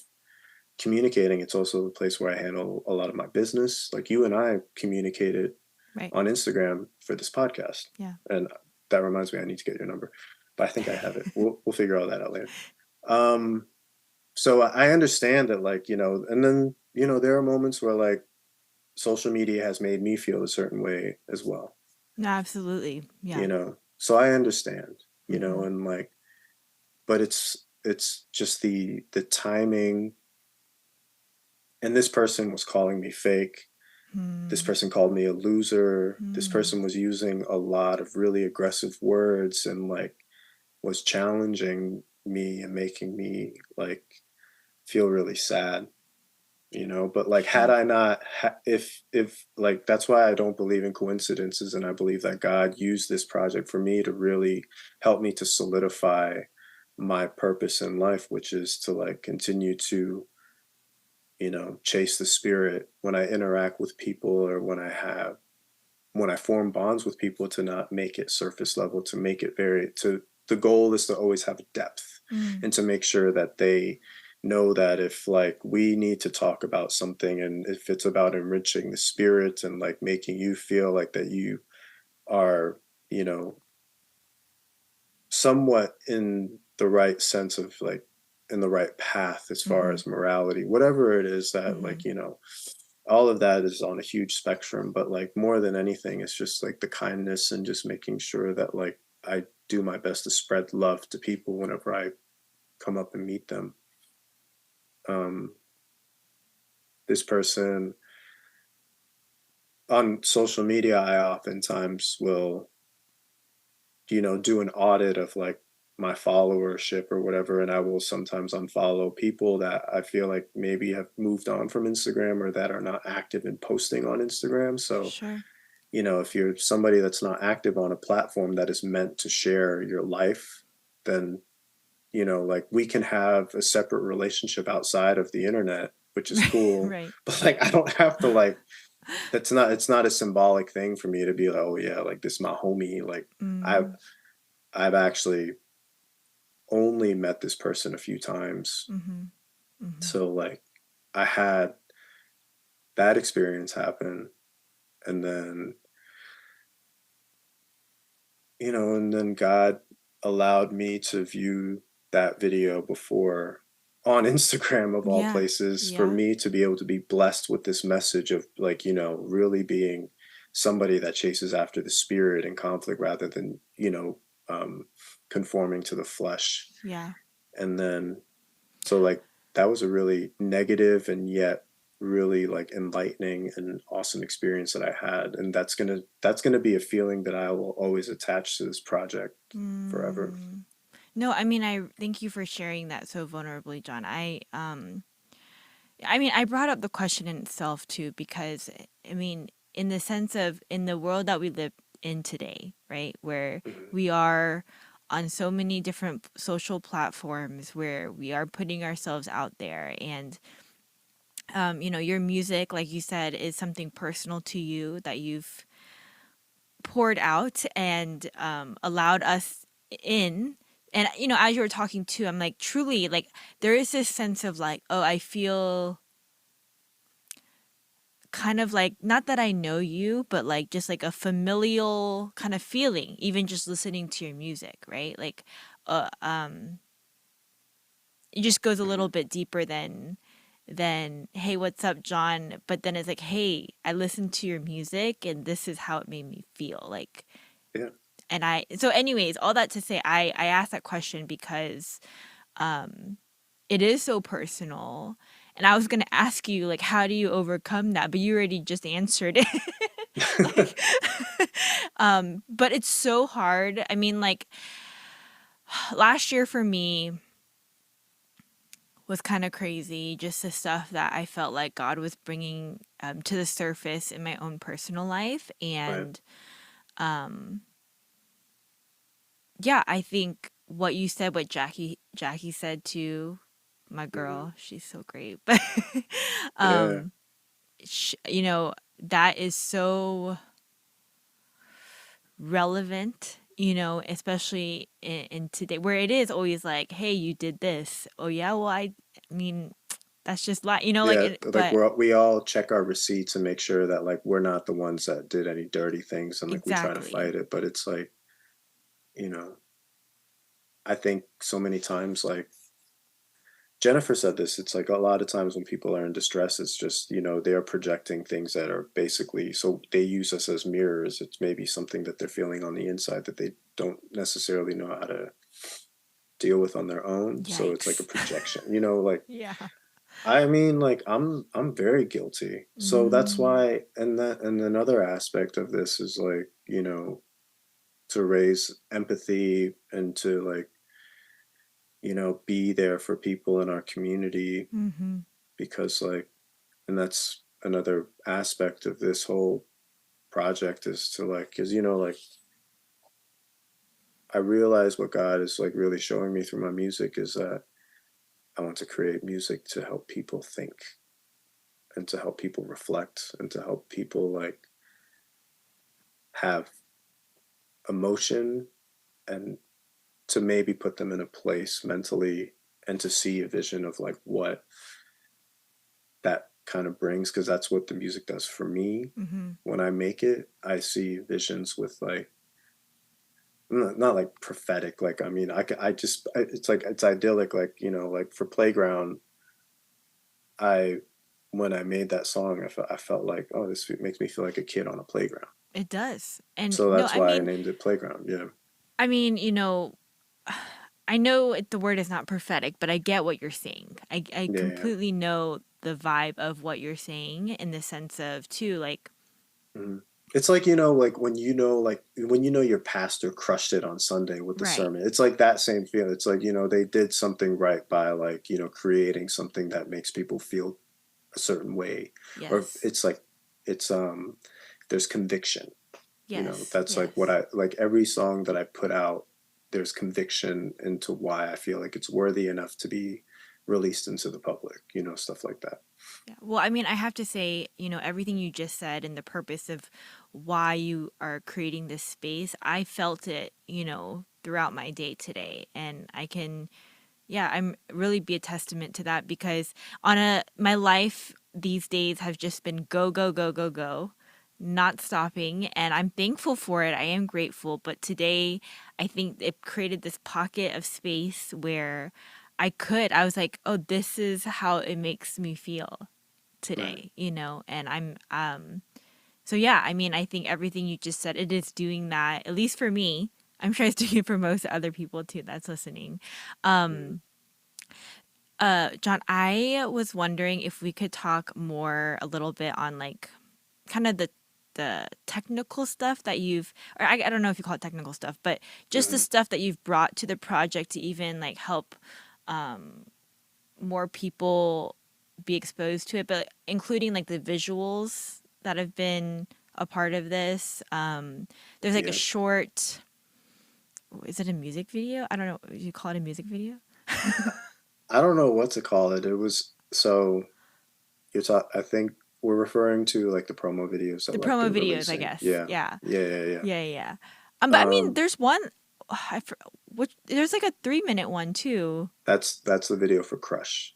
communicating. It's also a place where I handle a lot of my business. Like you and I communicated Right. on Instagram for this podcast. Yeah. And that reminds me, I need to get your number, but I think I have it. We'll figure all that out later. Um, so I understand that, like, you know, and then, you know, there are moments where like social media has made me feel a certain way as well, No, absolutely. you Yeah. know, so I understand, you know, Mm-hmm. and like, but it's just the timing. And this person was calling me fake. This Hmm. person called me a loser. This Hmm. person was using a lot of really aggressive words and like was challenging me and making me like feel really sad, but like had Sure. I not if like that's why I don't believe in coincidences, and I believe that God used this project for me to really help me to solidify my purpose in life, which is to like continue to chase the spirit when I interact with people, or when I form bonds with people, to not make it surface level, to make it very to the goal is to always have depth, Mm. and to make sure that they know that if like we need to talk about something, and if it's about enriching the spirit and like making you feel like that you are, you know, somewhat in the right sense of like in the right path as far Hmm. as morality, whatever it is that Hmm. like, all of that is on a huge spectrum, but like more than anything, it's just like the kindness and just making sure that like I do my best to spread love to people whenever I come up and meet them. Um, this person on social media, I oftentimes will, do an audit of like my followership or whatever, and I will sometimes unfollow people that I feel like maybe have moved on from Instagram or that are not active in posting on Instagram. So, Sure. if you're somebody that's not active on a platform that is meant to share your life, then, like we can have a separate relationship outside of the internet, which is cool. Right. But like, I don't have to like, it's not a symbolic thing for me to be like, oh yeah, like this is my homie. Like I've, Mm. I've actually only met this person a few times. Hmm. Hmm. So like I had that experience happen, and then and then God allowed me to view that video before on Instagram, of all Yeah. places, for Yeah. me to be able to be blessed with this message of like, really being somebody that chases after the spirit and conflict rather than, um, conforming to the flesh. Yeah. And then, so like, that was a really negative and yet really like enlightening and awesome experience that I had. And that's gonna be a feeling that I will always attach to this project forever. Mm. No, I mean, I thank you for sharing that so vulnerably, John. I mean, I brought up the question in itself too because I mean, in the sense of in the world that we live in today, right, where Mhm. we are on so many different social platforms where we are putting ourselves out there and your music, like you said, is something personal to you that you've poured out and allowed us in. And as you were talking too, I'm like, truly, like there is this sense of like, oh, I feel kind of like not that I know you, but like just like a familial kind of feeling, even just listening to your music, right? Like, uh, um, it just goes a little Mhm. bit deeper than hey, what's up, John? But then it's like, hey, I listened to your music and this is how it made me feel. Like, Yeah. and so anyways, all that to say, I asked that question because it is so personal. And I was gonna ask you like, how do you overcome that? But you already just answered it. Like, but it's so hard. I mean, like last year for me was kind of crazy. Just the stuff that I felt like God was bringing to the surface in my own personal life, Right. and yeah, I think what you said, what Jackie said to my Mhm. girl, she's so great, but Yeah. um, that is so relevant, especially in today where it is always like, hey, you did this. Oh yeah, well I mean, that's just like like Yeah. it, Like but we all check our receipts and make sure that like we're not the ones that did any dirty things, and like we try to exactly. fight it. But it's like, you know, I think so many times like Jennifer said this, it's like a lot of times when people are in distress, it's just, they are projecting things that are basically, so they use us as mirrors. It's maybe something that they're feeling on the inside that they don't necessarily know how to deal with on their own. So it's like a Yikes. projection, you know, like Yeah. I mean, like I'm very guilty. So that's Mm, why, and another aspect of this is like, you know, to raise empathy and to like, you know, be there for people in our community mm-hmm. because like, and that's another aspect of this whole project is to like, because you know, like I realize what God is like really showing me through my music is that I want to create music to help people think and to help people reflect and to help people like have emotion and to maybe put them in a place mentally and to see a vision of like what that kind of brings because that's what the music does for me. Mm-hmm. When I make it, I see visions with like not like prophetic like I mean I just it's like it's idyllic like you know like for Playground I when I made that song I felt like oh this makes me feel like a kid on a playground, It does. And so no, that's why I named it Playground. Yeah. I mean, I know the word is not prophetic, but I get what you're saying. I Yeah, yeah. completely know the vibe of what you're saying in the sense of, too, like, Mhm. It's like, you know, like when you know your pastor crushed it on Sunday with the right. sermon. It's like that same feeling. It's like, you know, they did something right by like, you know, creating something that makes people feel a certain way. Or Yes. it's like it's there's conviction. You know, Yes. that's like what Yes. I like every song that I put out, there's conviction into why I feel like it's worthy enough to be released into the public, you know, stuff like that. Yeah. Well, I mean, I have to say, everything you just said and the purpose of why you are creating this space, I felt it, throughout my day today. And I can, yeah, I'm really be a testament to that because my life these days has just been go, go, go, go, go, not stopping. And I'm thankful for it. I am grateful. But today, I think it created this pocket of space where I was like, oh, this is how it makes me feel Right. today, and so yeah, I mean, I think everything you just said, it is doing that, at least for me. I'm sure it's doing it for most other people too that's listening. Mm. John, I was wondering if we could talk more a little bit on like kind of the technical stuff that or I don't know if you call it technical stuff, but just the Mhm. stuff that you've brought to the project to even like help more people be exposed to it, but including like the visuals that have been a part of this. There's like a Yeah. short, is it a music video? I don't know. You call it a music video? I don't know what to call it. It was so you're talk I think we're referring to like the promo videos that The like promo they're videos, I releasing. guess. Yeah. Yeah. Yeah, yeah, yeah. Yeah. Yeah. But I mean, Um there's one, which there's like a 3 minute one too. that's the video for Crush.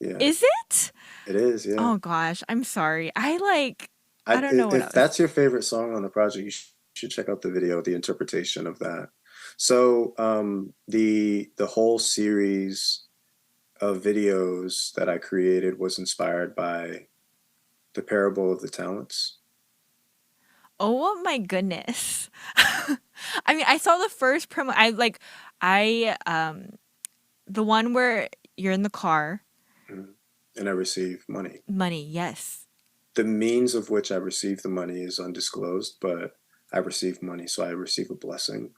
Yeah. Is it? It is, yeah. Oh gosh. I'm sorry. I don't know what If else. that's your favorite song on the project, you should check out the video, the interpretation of that. So, the whole series of videos that I created was inspired by the parable of the talents. Oh my goodness. I mean, I saw the first promo. The one where you're in the car. Mhm. And I receive money. Money, yes. The means of which I receive the money is undisclosed, but I receive money, so I receive a blessing.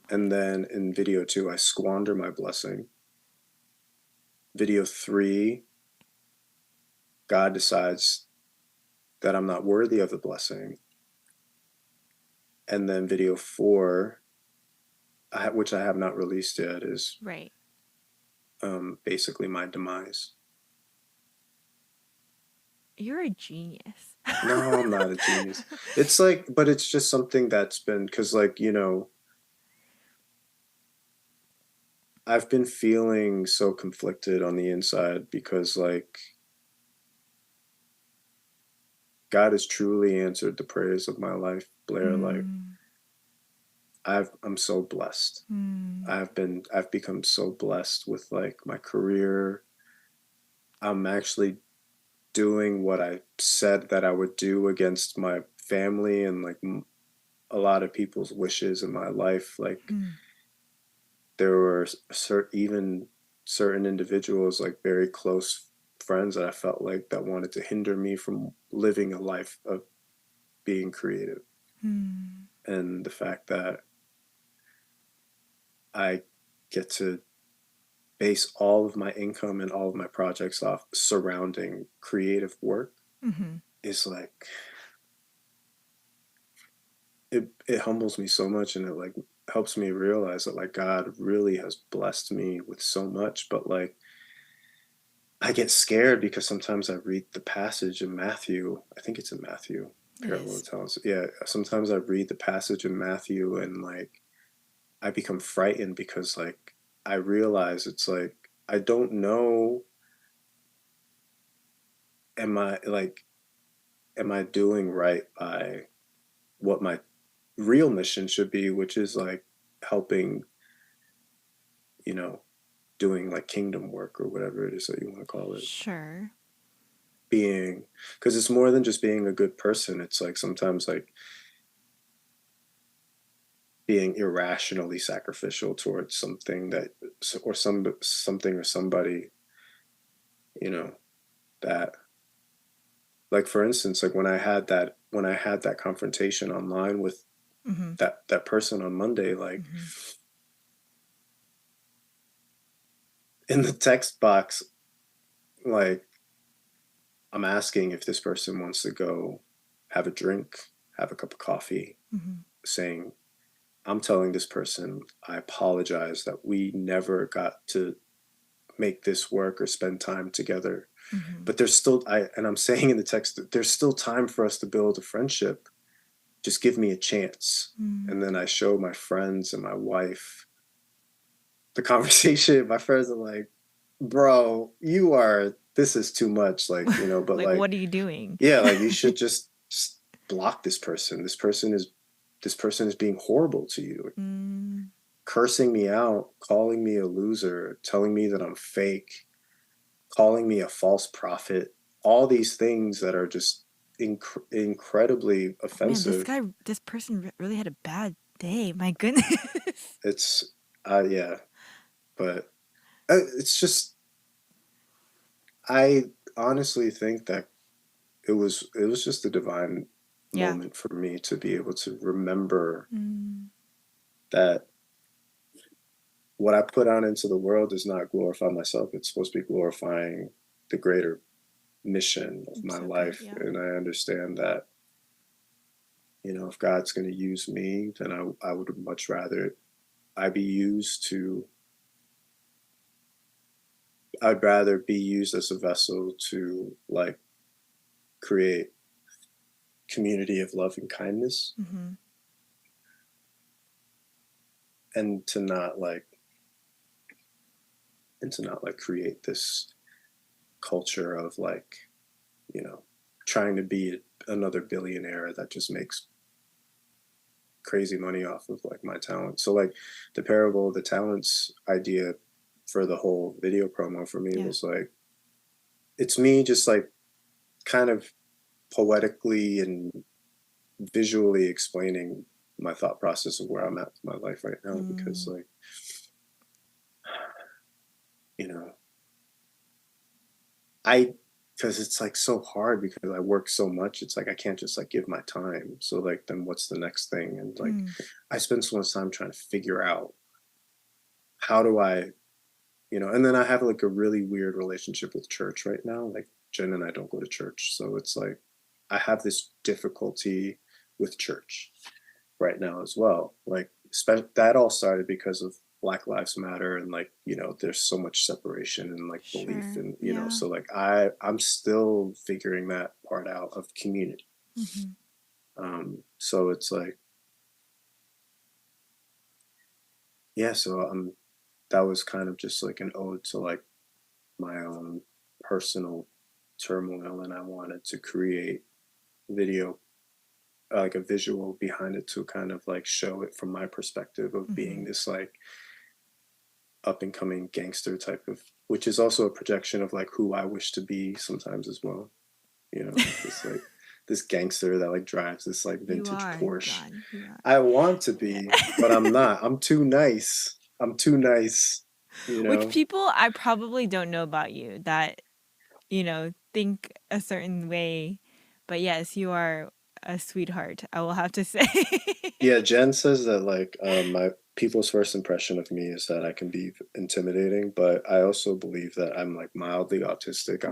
And then in video two, I squander my blessing. Video three, God decides that I'm not worthy of the blessing. And then video four, which I have not released yet, is Right. basically my demise. You're a genius. No, I'm not a genius. It's like, but it's just something that's been, because, like, you know, I've been feeling so conflicted on the inside because, like, God has truly answered the prayers of my life, Blair. Like, Mm, I'm so blessed. mm, I've become so blessed with like my career. I'm actually doing what I said that I would do against my family and like a lot of people's wishes in my life. Like mm. there were even certain individuals, like very close friends, that I felt like that wanted to hinder me from living a life of being creative. Hmm. And the fact that I get to base all of my income and all of my projects off surrounding creative work Mm-hmm. is like, it humbles me so much, and it like helps me realize that like God really has blessed me with so much. But like I get scared because sometimes I read the passage in Matthew. I think it's in Matthew, It Parable is. of Talents. Yeah, sometimes I read the passage in Matthew and like I become frightened because like I realize it's like I don't know, am I like, am I doing right by what my real mission should be, which is like helping, you know, doing like kingdom work or whatever it is that you want to call it. Sure. Being, because it's more than just being a good person. It's like sometimes like being irrationally sacrificial towards something that, or something or somebody, you know, that, like for instance, like when I had that confrontation online with Mm-hmm. that person on Monday, like Mm-hmm. in the text box, like I'm asking if this person wants to go have a drink, have a cup of coffee, Mm-hmm. saying, I'm telling this person, I apologize that we never got to make this work or spend time together. Mm-hmm. But there's still, and I'm saying in the text that there's still time for us to build a friendship. Just give me a chance. Mm. And then I show my friends and my wife the conversation. My friends are like, bro, this is too much. Like, but Like, like, what are you doing? yeah, like you should just block this person. This person is being horrible to you, Mm. cursing me out, calling me a loser, telling me that I'm fake, calling me a false prophet, all these things that are just incredibly Man, offensive. this person really had a bad day. My goodness. It's, yeah, but it's just, I honestly think that it was just a divine Yeah. moment for me to be able to remember Mm. that what I put out into the world does not glorify myself. It's supposed to be glorifying the greater mission of It's my so good. life. Yeah. And I understand that, if God's going to use me, then I would much rather I be used to, I'd rather be used as a vessel to like create community of love and kindness, Mm-hmm. and to not like, create this culture of like, you know, trying to be another billionaire that just makes crazy money off of like my talent. So like the parable of the talents idea for the whole video promo for me Yeah. was like, it's me just like kind of poetically and visually explaining my thought process of where I'm at in my life right now, because Mm. like, you know, I because it's like so hard because I work so much. It's like I can't just like give my time. So like then what's the next thing? And like Mm. I spend so much time trying to figure out how do I, and then I have like a really weird relationship with church right now. Like Jen and I don't go to church. So it's like I have this difficulty with church right now as well. Like that all started because of Black Lives Matter, and like, there's so much separation and like belief, Sure. and Yeah. so like I'm still figuring that part out of community. Mm-hmm. So it's like, yeah, so that was kind of just like an ode to like my own personal turmoil, and I wanted to create video, like a visual behind it, to kind of like show it from my perspective of Mm-hmm. being this like up and coming gangster type of, which is also a projection of like who I wish to be sometimes as well. This like this gangster that like drives this like You vintage are, Porsche. John. You are. I want to Yeah. be, but I'm not. I'm too nice. I'm too nice, you Which know? people I probably don't know about you that, think a certain way. But yes, you are a sweetheart, I will have to say. Yeah, Jen says that like my people's first impression of me is that I can be intimidating, but I also believe that I'm like mildly autistic.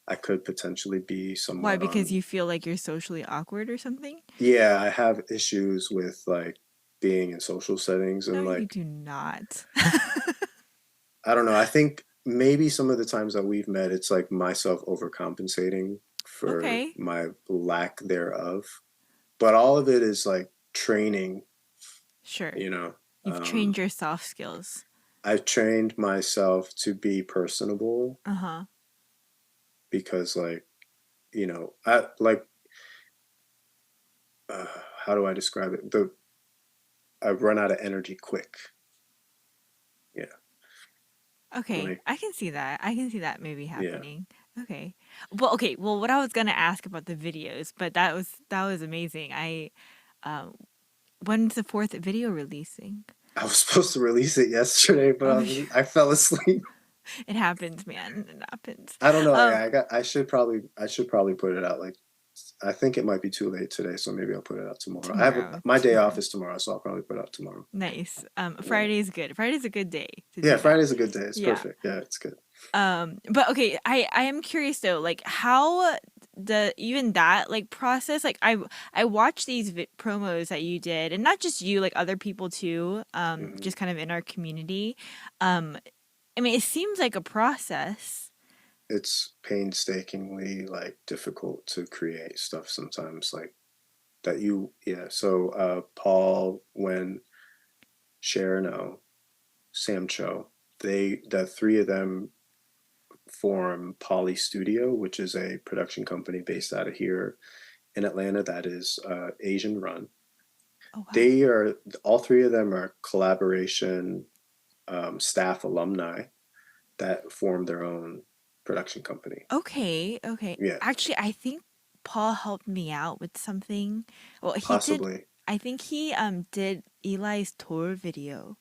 I could potentially be Why? somewhat Because on. you feel like you're socially awkward or something? Yeah, I have issues with like being in social settings No, and you like do not. I don't know. I think maybe some of the times that we've met, it's like myself overcompensating for Okay, my lack thereof. But all of it is like training, sure. you know. You've trained your soft skills. I've trained myself to be personable Uh huh. because like, I like how do I describe it? I run out of energy quick. Yeah. Okay, Like, I can see that. I can see that maybe yeah. happening. Okay. Well, okay. Well, what I was gonna ask about the videos, but that was amazing. Um, when's the fourth video releasing? I was supposed to release it yesterday, but Oh, I fell asleep. it happens, man. It happens. I don't know. Um, Yeah, I should probably put it out like I think it might be too late today, so maybe I'll put it out tomorrow. tomorrow. My day off Tomorrow. is tomorrow, so I'll probably put it out tomorrow. Nice. Yeah. Friday's good. Friday's a good day to Yeah, do that. Friday's a good day. It's Yeah. perfect. Yeah, it's good. But okay, I am curious though, like how the even that like process, like I watched these promos that you did, and not just you, like other people too, Hmm. just kind of in our community. Um, I mean, it seems like a process. It's painstakingly like difficult to create stuff sometimes like that yeah. So Paul, when Sharon O, Sam Cho, the three of them form Poly Studio, which is a production company based out of here in Atlanta that is Asian run. Oh wow. They are all three of them are collaboration staff alumni that form their own production company. Okay, okay. Yeah, Actually, I think Paul helped me out with something. Well, he did. possibly, I think he did Eli's tour video.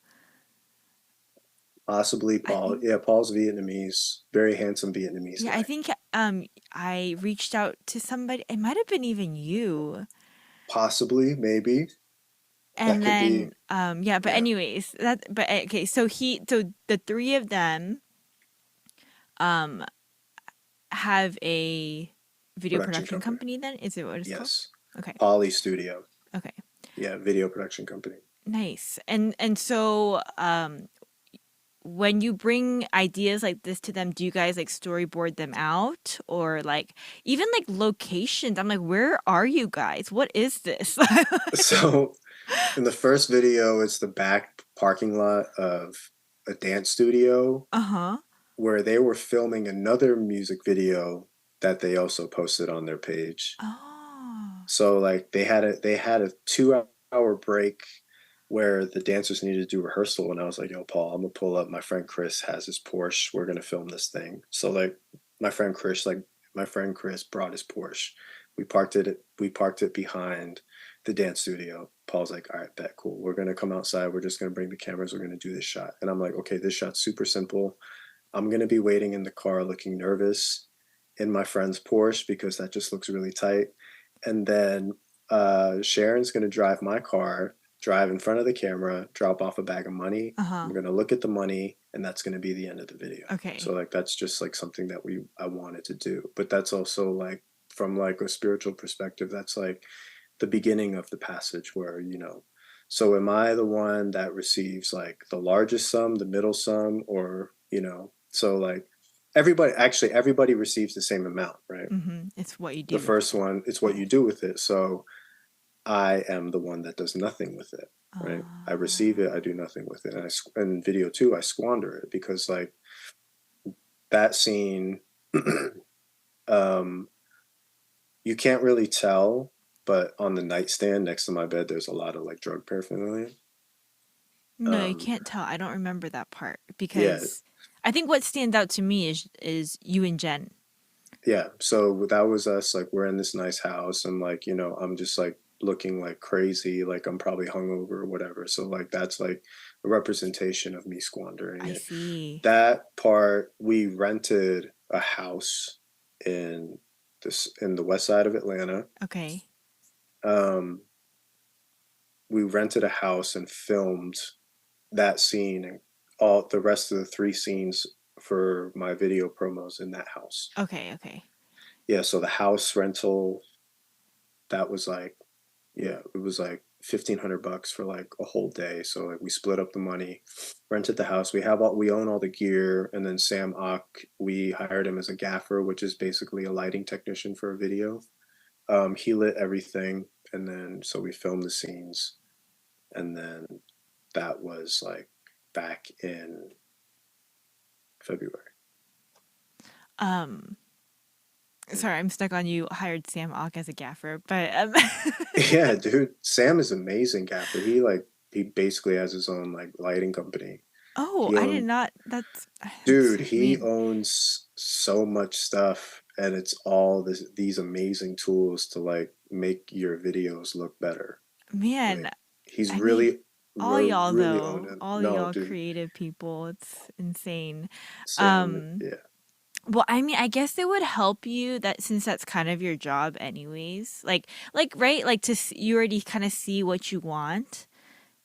possibly I Paul. think. Yeah, Paul's Vietnamese, very handsome Vietnamese Yeah, I guy. think I reached out to somebody. It might have been even you. Possibly, maybe that And could be. then yeah, but Yeah, anyways, okay, so the three of them um have a video production production company. company then? Is it what it's called? Yes, Okay. Poly Studio. Okay. Yeah, video production company. Nice. And so when you bring ideas like this to them, do you guys like storyboard them out or like even like locations? I'm like, where are you guys? What is this? So in the first video, it's the back parking lot of a dance studio Uh-huh. where they were filming another music video that they also posted on their page. Oh. So like they had a 2 hour break where the dancers needed to do rehearsal and I was like, yo, Paul, I'm gonna pull up. My friend Chris has his Porsche. We're gonna film this thing. So like my friend Chris, like my friend Chris brought his Porsche. We parked it behind the dance studio. Paul's like, all right, bet, cool. We're gonna come outside. We're just gonna bring the cameras. We're gonna do this shot. And I'm like, okay, this shot's super simple. I'm gonna be waiting in the car looking nervous in my friend's Porsche because that just looks really tight. And then Sharon's gonna drive my car, drive in front of the camera, drop off a bag of money. Uh-huh. I'm gonna look at the money, and that's gonna be the end of the video. So Okay. like that's just like something that I wanted to do. But that's also like from like a spiritual perspective, that's like the beginning of the passage where, so am I the one that receives like the largest sum, the middle sum, or, so like everybody receives the same amount, right? Mm-hmm. It's what you The do with first it. one, it's what Yeah. you do with it. So I am the one that does nothing with it, right? I receive it, I do nothing with it. And in video two, I squander it because like that scene, um, you can't really tell, but on the nightstand next to my bed, there's a lot of like drug paraphernalia. No, you Um, can't tell. I don't remember that part yeah, because I think what stands out to me is you and Jen. yeah. So that was us. Like we're in this nice house, and like I'm just like looking like crazy, like I'm probably hungover or whatever. So like that's like a representation of me squandering I it. see. That part, we rented a house in in the west side of Atlanta. Okay. Um, we rented a house and filmed that scene and all the rest of the three scenes for my video promos in that house. Okay, okay. Yeah, so the house rental, that was like, yeah, it was like $1,500 for like a whole day. So like we split up the money, rented the house. We own all the gear, and then Sam Ock, we hired him as a gaffer, which is basically a lighting technician for a video. He lit everything, and then so we filmed the scenes, and then that was like back in February. Um, Yeah. sorry, I'm stuck on you hired Sam Ock as a gaffer, but Yeah, dude, Sam is amazing gaffer. He basically has his own like lighting company. oh, He I did owned not. That's. Dude, I he mean, owns so much stuff, and it's all these amazing tools to like make your videos look better. man. Like he's I mean, all y'all really owned though, it. all No, y'all dude, creative people, it's insane. Sam, Um, yeah. well, I mean, I guess it would help you that since that's kind of your job anyways. Like right, like you already kind of see what you want.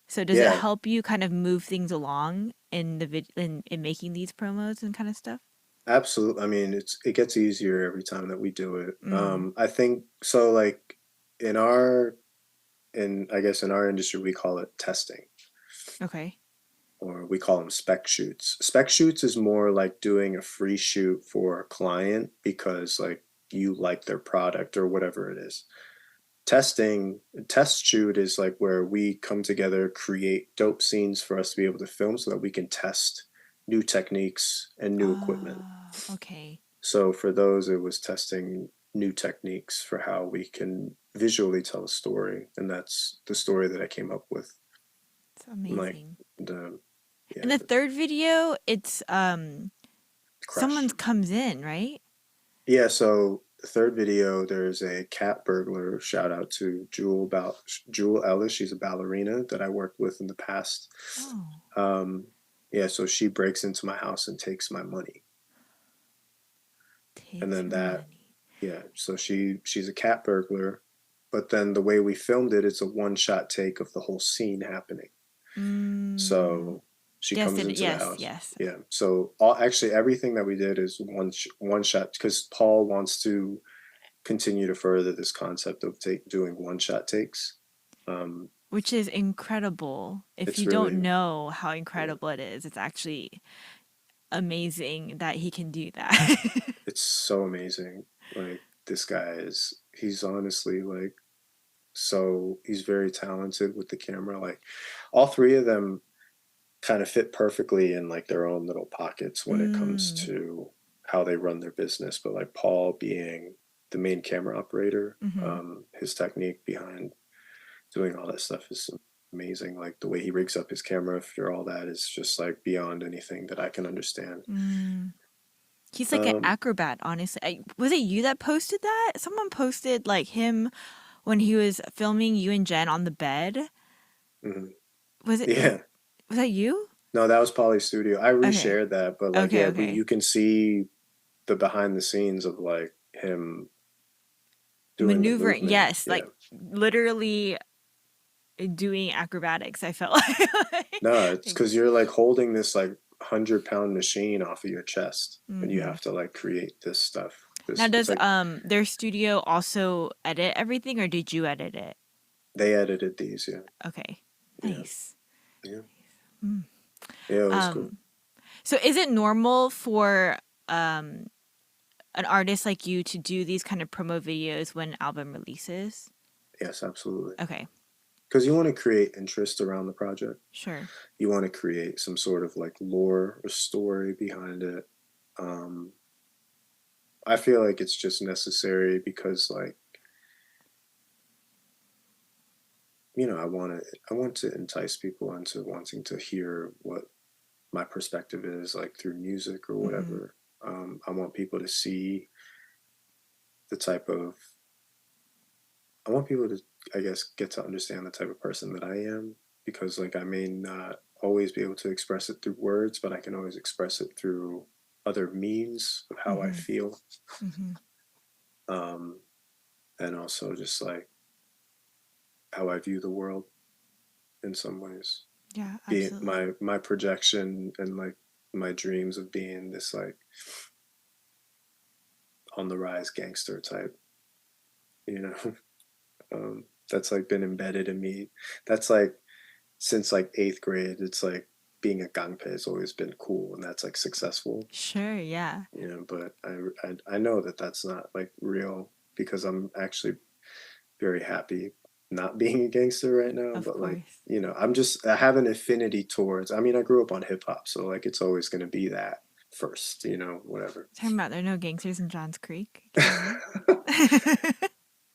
So does it Yeah, help you kind of move things along in in making these promos and kind of stuff? absolutely. I mean, it gets easier every time that we do it. Mm, I think so like in our in I guess in our industry we call it testing. okay. Or we call them spec shoots. Spec shoots is more like doing a free shoot for a client because like you like their product or whatever it is. Test shoot is like where we come together, create dope scenes for us to be able to film so that we can test new techniques and new equipment. Okay. So for those, it was testing new techniques for how we can visually tell a story, and that's the story that I came up with. It's Like amazing. the In yeah, the the third video, it's someone crush. comes in, right? Yeah, so the third video, there's a cat burglar. Shout out to Jewel Ellis. She's a ballerina that I worked with in the past. Oh, Um, yeah, so she breaks into my house and takes my money, and takes then your that, money. yeah, so she's a cat burglar, but then the way we filmed it, it's a one shot take of the whole scene happening. Mm, So she yes, comes into the yes, house. yes. Yeah. So actually everything that we did is one shot because Paul wants to continue to further this concept of doing one shot takes. Um, Which is incredible. If it's you don't really, know how yeah, incredible it is, it's actually amazing that he can do that. it's so amazing. Like this guy he's honestly like, so he's very talented with the camera. Like all three of them kind of fit perfectly in like their own little pockets when it comes mm, to how they run their business. But like Paul being the main camera operator, mm-hmm. his technique behind doing all that stuff is amazing. Like the way he rigs up his camera for all that is just like beyond anything that I can understand. Mm. He's like an Um, acrobat, honestly. Was it you that posted that? Someone posted like him when he was filming you and Jen on the bed. mhm. Was it was Yeah, was that you? no, that was Polly's studio. I Okay. reshared that, but like, Okay, yeah, okay. you can see the behind the scenes of like him doing the Maneuvering. movement. Yes, Yeah, like literally doing acrobatics, I felt like. no, it's Like, because you're like holding this like 100 pound machine off of your chest, and you mm-hmm. have to like create this stuff. Now This it's does like their studio also edit everything or did you edit it? they edited these. Yeah, Okay. yeah, Nice. yeah, Mm. yeah. It was cool. Um so is it normal for um an artist like you to do these kind of promo videos when album releases? Yes, absolutely. Okay. Because you want to create interest around the project. Sure. You want to create some sort of like lore or story behind it. Um, I feel like it's just necessary because like I want to entice people into wanting to hear what my perspective is like through music or Mhm. whatever. I want people to see the type of I want people to, I guess, get to understand the type of person that I am because like I may not always be able to express it through words, but I can always express it through other means of how I Mm-hmm. feel. Mm-hmm. Um, and also just like how I view the world in some ways. Yeah, Be it absolutely. my projection and like my dreams of being this like on the rise gangster type, you know. That's like been embedded in me. That's like since like eighth grade. It's like being a gangpe has always been cool, and that's like successful, Sure, yeah. you know. But I know that that's not like real because I'm actually very happy not being a gangster right now. Of But like, course. you know, I have an affinity towards. I mean, I grew up on hip hop, so like it's always going to be that first, you know, whatever. Talking about there are no gangsters in Johns Creek. Kidding me?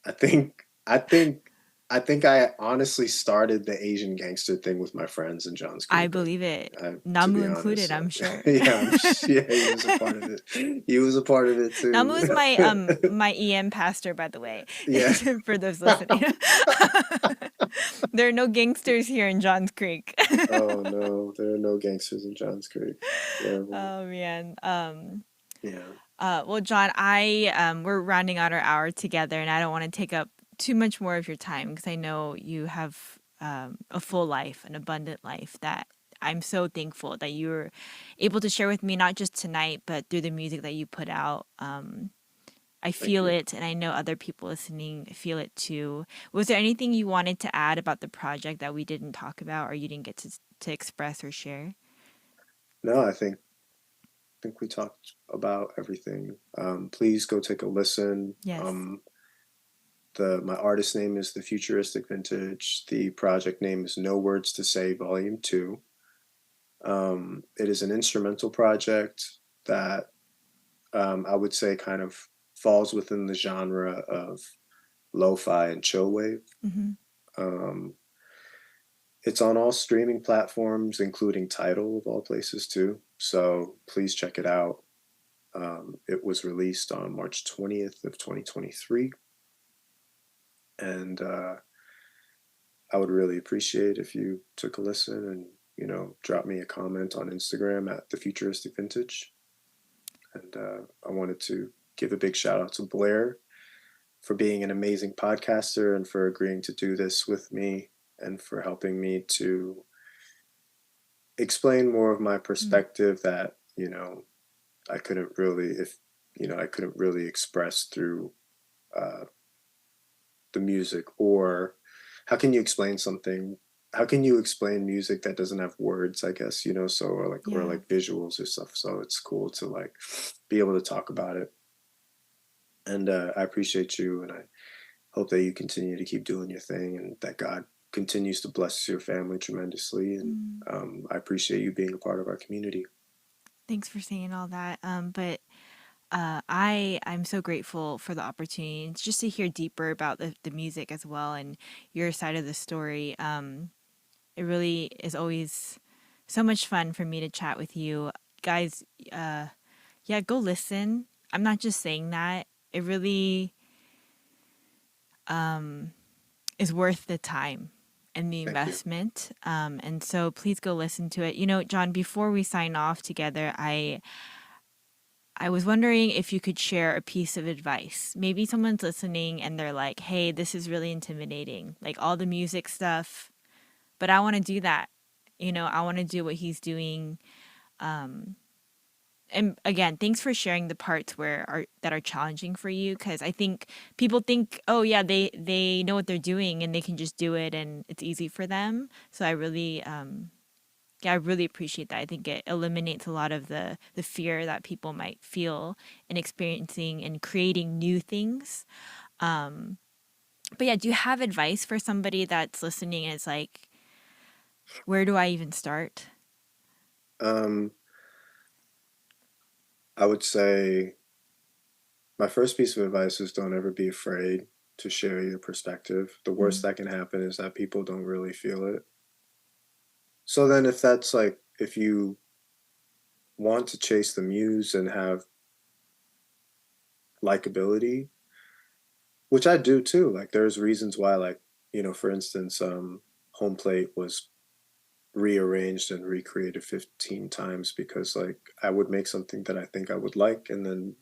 I think I think I think I honestly started the Asian gangster thing with my friends in Johns I Creek. believe it. To Namu be included, honest, I'm sure. yeah, yeah, he was a part of it. He was a part of it Namu too. is my my EM pastor, by the way, Yeah. for those listening. There are no gangsters here in Johns Creek. Oh no, there are no gangsters in Johns Creek. Terrible. Oh man. Yeah. Well, John, I we're rounding out our hour together, and I don't want to take up too much more of your time because I know you have a full life, an abundant life that I'm so thankful that you were able to share with me, not just tonight, but through the music that you put out. I Thank feel you. it, and I know other people listening feel it too. Was there anything you wanted to add about the project that we didn't talk about, or you didn't get to express or share? No, I think we talked about everything. Please go take a listen. Yes. The my artist name is the Futuristic Vintage. The project name is No Words to Say Vol.2. It is an instrumental project that I would say kind of falls within the genre of lo-fi and chill wave. Mm-hmm. Um, it's on all streaming platforms, including Tidal of all places too. So please check it out. It was released on March 20th of 2023, and I would really appreciate if you took a listen and drop me a comment on Instagram at the Futuristic Vintage. And I wanted to give a big shout out to Blair for being an amazing podcaster and for agreeing to do this with me and for helping me to explain more of my perspective that I couldn't really if I couldn't really express through uh, the music. Or how can you explain something, how can you explain music that doesn't have words, I guess, so or Yeah. like visuals or stuff. So it's cool to like be able to talk about it. And I appreciate you, and I hope that you continue to keep doing your thing and that God continues to bless your family tremendously. And Mm. I appreciate you being a part of our community. Thanks for saying all that. But I'm so grateful for the opportunity just to hear deeper about the music as well and your side of the story. It really is always so much fun for me to chat with you guys. Uh, yeah, go listen. I'm not just saying that. It really is worth the time and the Thank you. investment. And so please go listen to it. You know, John, before we sign off together, I was wondering if you could share a piece of advice. Maybe someone's listening and they're like, hey, this is really intimidating, like all the music stuff, but I want to do that. I want to do what he's doing. And again, thanks for sharing the parts that are challenging for you, because I think people think, oh yeah, they know what they're doing and they can just do it and it's easy for them. So I really appreciate that. I think it eliminates a lot of the fear that people might feel in experiencing and creating new things. But yeah, do you have advice for somebody that's listening and it's like, where do I even start? um, I would say my first piece of advice is don't ever be afraid to share your perspective. The worst Mm, that can happen is that people don't really feel it. So then if that's like, if you want to chase the muse and have likability, which I do too. Like there's reasons why, like, for instance, Home Plate was rearranged and recreated 15 times because like I would make something that I think I would like, and then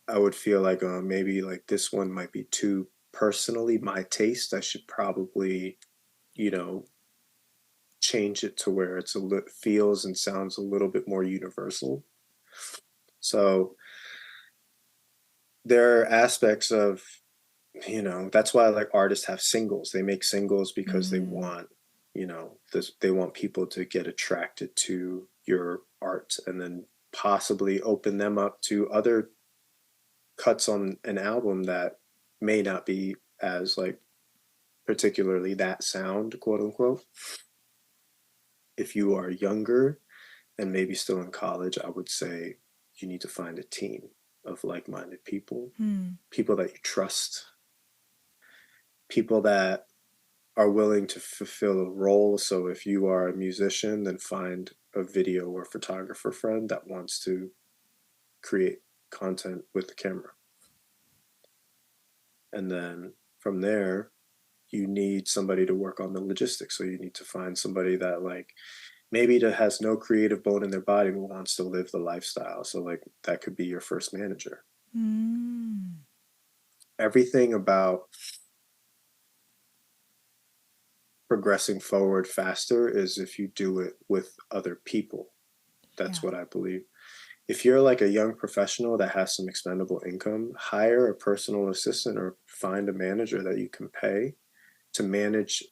I would feel like maybe like this one might be too personally my taste. I should probably you know change it to where feels and sounds a little bit more universal. So there are aspects of that's why like artists have singles. They make singles because they Mm, want this, they want people to get attracted to your art and then possibly open them up to other cuts on an album that may not be as like particularly that sound, quote unquote. If you are younger and maybe still in college, I would say you need to find a team of like-minded people, mm, people that you trust, people that are willing to fulfill a role. So if you are a musician, then find a video or photographer friend that wants to create content with the camera. And then from there, you need somebody to work on the logistics. So you need to find somebody that like maybe that has no creative bone in their body but wants to live the lifestyle. So like that could be your first manager. mm. Everything about progressing forward faster is if you do it with other people. That's Yeah. what I believe. If you're like a young professional that has some expendable income, hire a personal assistant or find a manager that you can pay to manage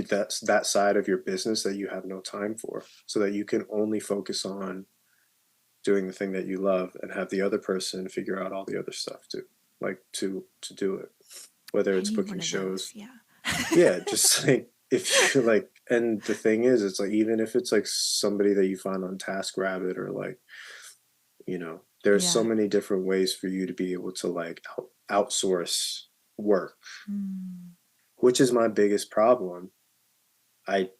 that's that side of your business that you have no time for, so that you can only focus on doing the thing that you love and have the other person figure out all the other stuff too, like to do it, whether I it's need one booking of those. shows. Yeah. Yeah, just like if you're like, and the thing is, it's like even if it's like somebody that you find on TaskRabbit or like there's so Yeah. many different ways for you to be able to like outsource work, Mm, which is my biggest problem. I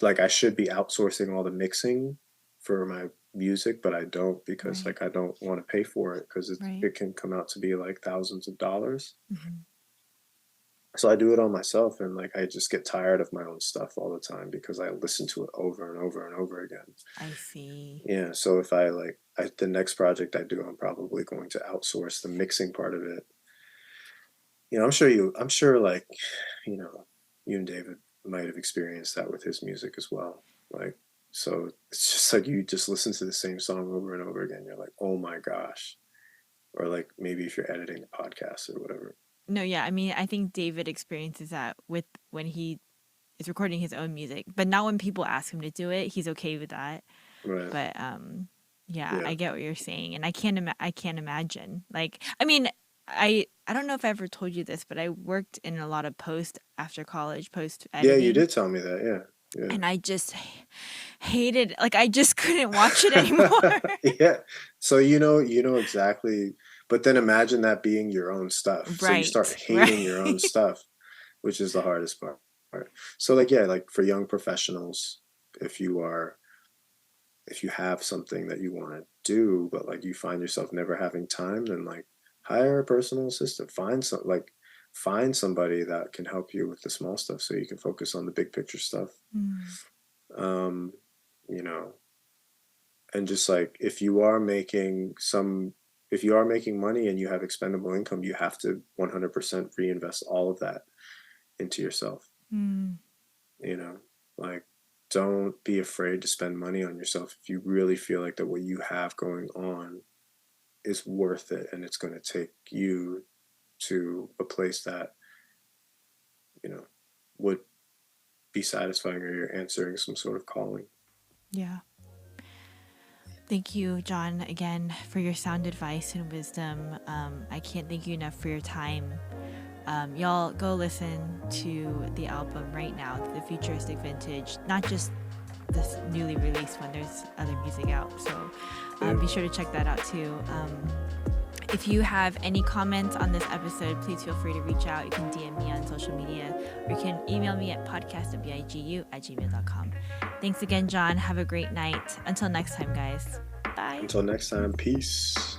I should be outsourcing all the mixing for my music, but I don't because right. like I don't want to pay for it because Right. it can come out to be like thousands of dollars. Hmm. So I do it all myself, and like I just get tired of my own stuff all the time because I listen to it over and over and over again. I see. Yeah, so if I like the next project I do, I'm probably going to outsource the mixing part of it. I'm sure like, you know, you and David might have experienced that with his music as well. Like, so it's just like you just listen to the same song over and over again. You're like, oh my gosh. Or like maybe if you're editing a podcast or whatever. No, yeah. I mean, I think David experiences that with when he is recording his own music, but not when people ask him to do it. He's okay with that. Right. But yeah, Yeah. I get what you're saying, and I can't imagine. Like, I mean, I don't know if I ever told you this, but I worked in a lot of post after college, post Yeah, you editing, did tell me that. Yeah. and I just hated, like, I just couldn't watch it anymore. Yeah. So you know exactly, but then imagine that being your own stuff. So you start Right, hating your own right. stuff, which is the hardest part. So like yeah, like for young professionals, if you are if you have something that you want to do, but like you find yourself never having time, then like hire a personal assistant. Find somebody that can help you with the small stuff so you can focus on the big picture stuff. Mm, Um, you know, and just like if you are making money and you have expendable income, you have to 100% reinvest all of that into yourself. mm, You know, like don't be afraid to spend money on yourself if you really feel like that what you have going on is worth it and it's going to take you to a place that you know would be satisfying or you're answering some sort of calling. yeah. Thank you, John, again for your sound advice and wisdom. I can't thank you enough for your time. Y'all go listen to the album right now, the Futuristic Vintage, not just this newly released one, there's other music out. So Yeah, be sure to check that out too. If you have any comments on this episode, please feel free to reach out. You can DM me on social media or you can email me at podcastbigu@gmail.com. Thanks again, John. Have a great night. Until next time, guys. Bye. until next time, peace.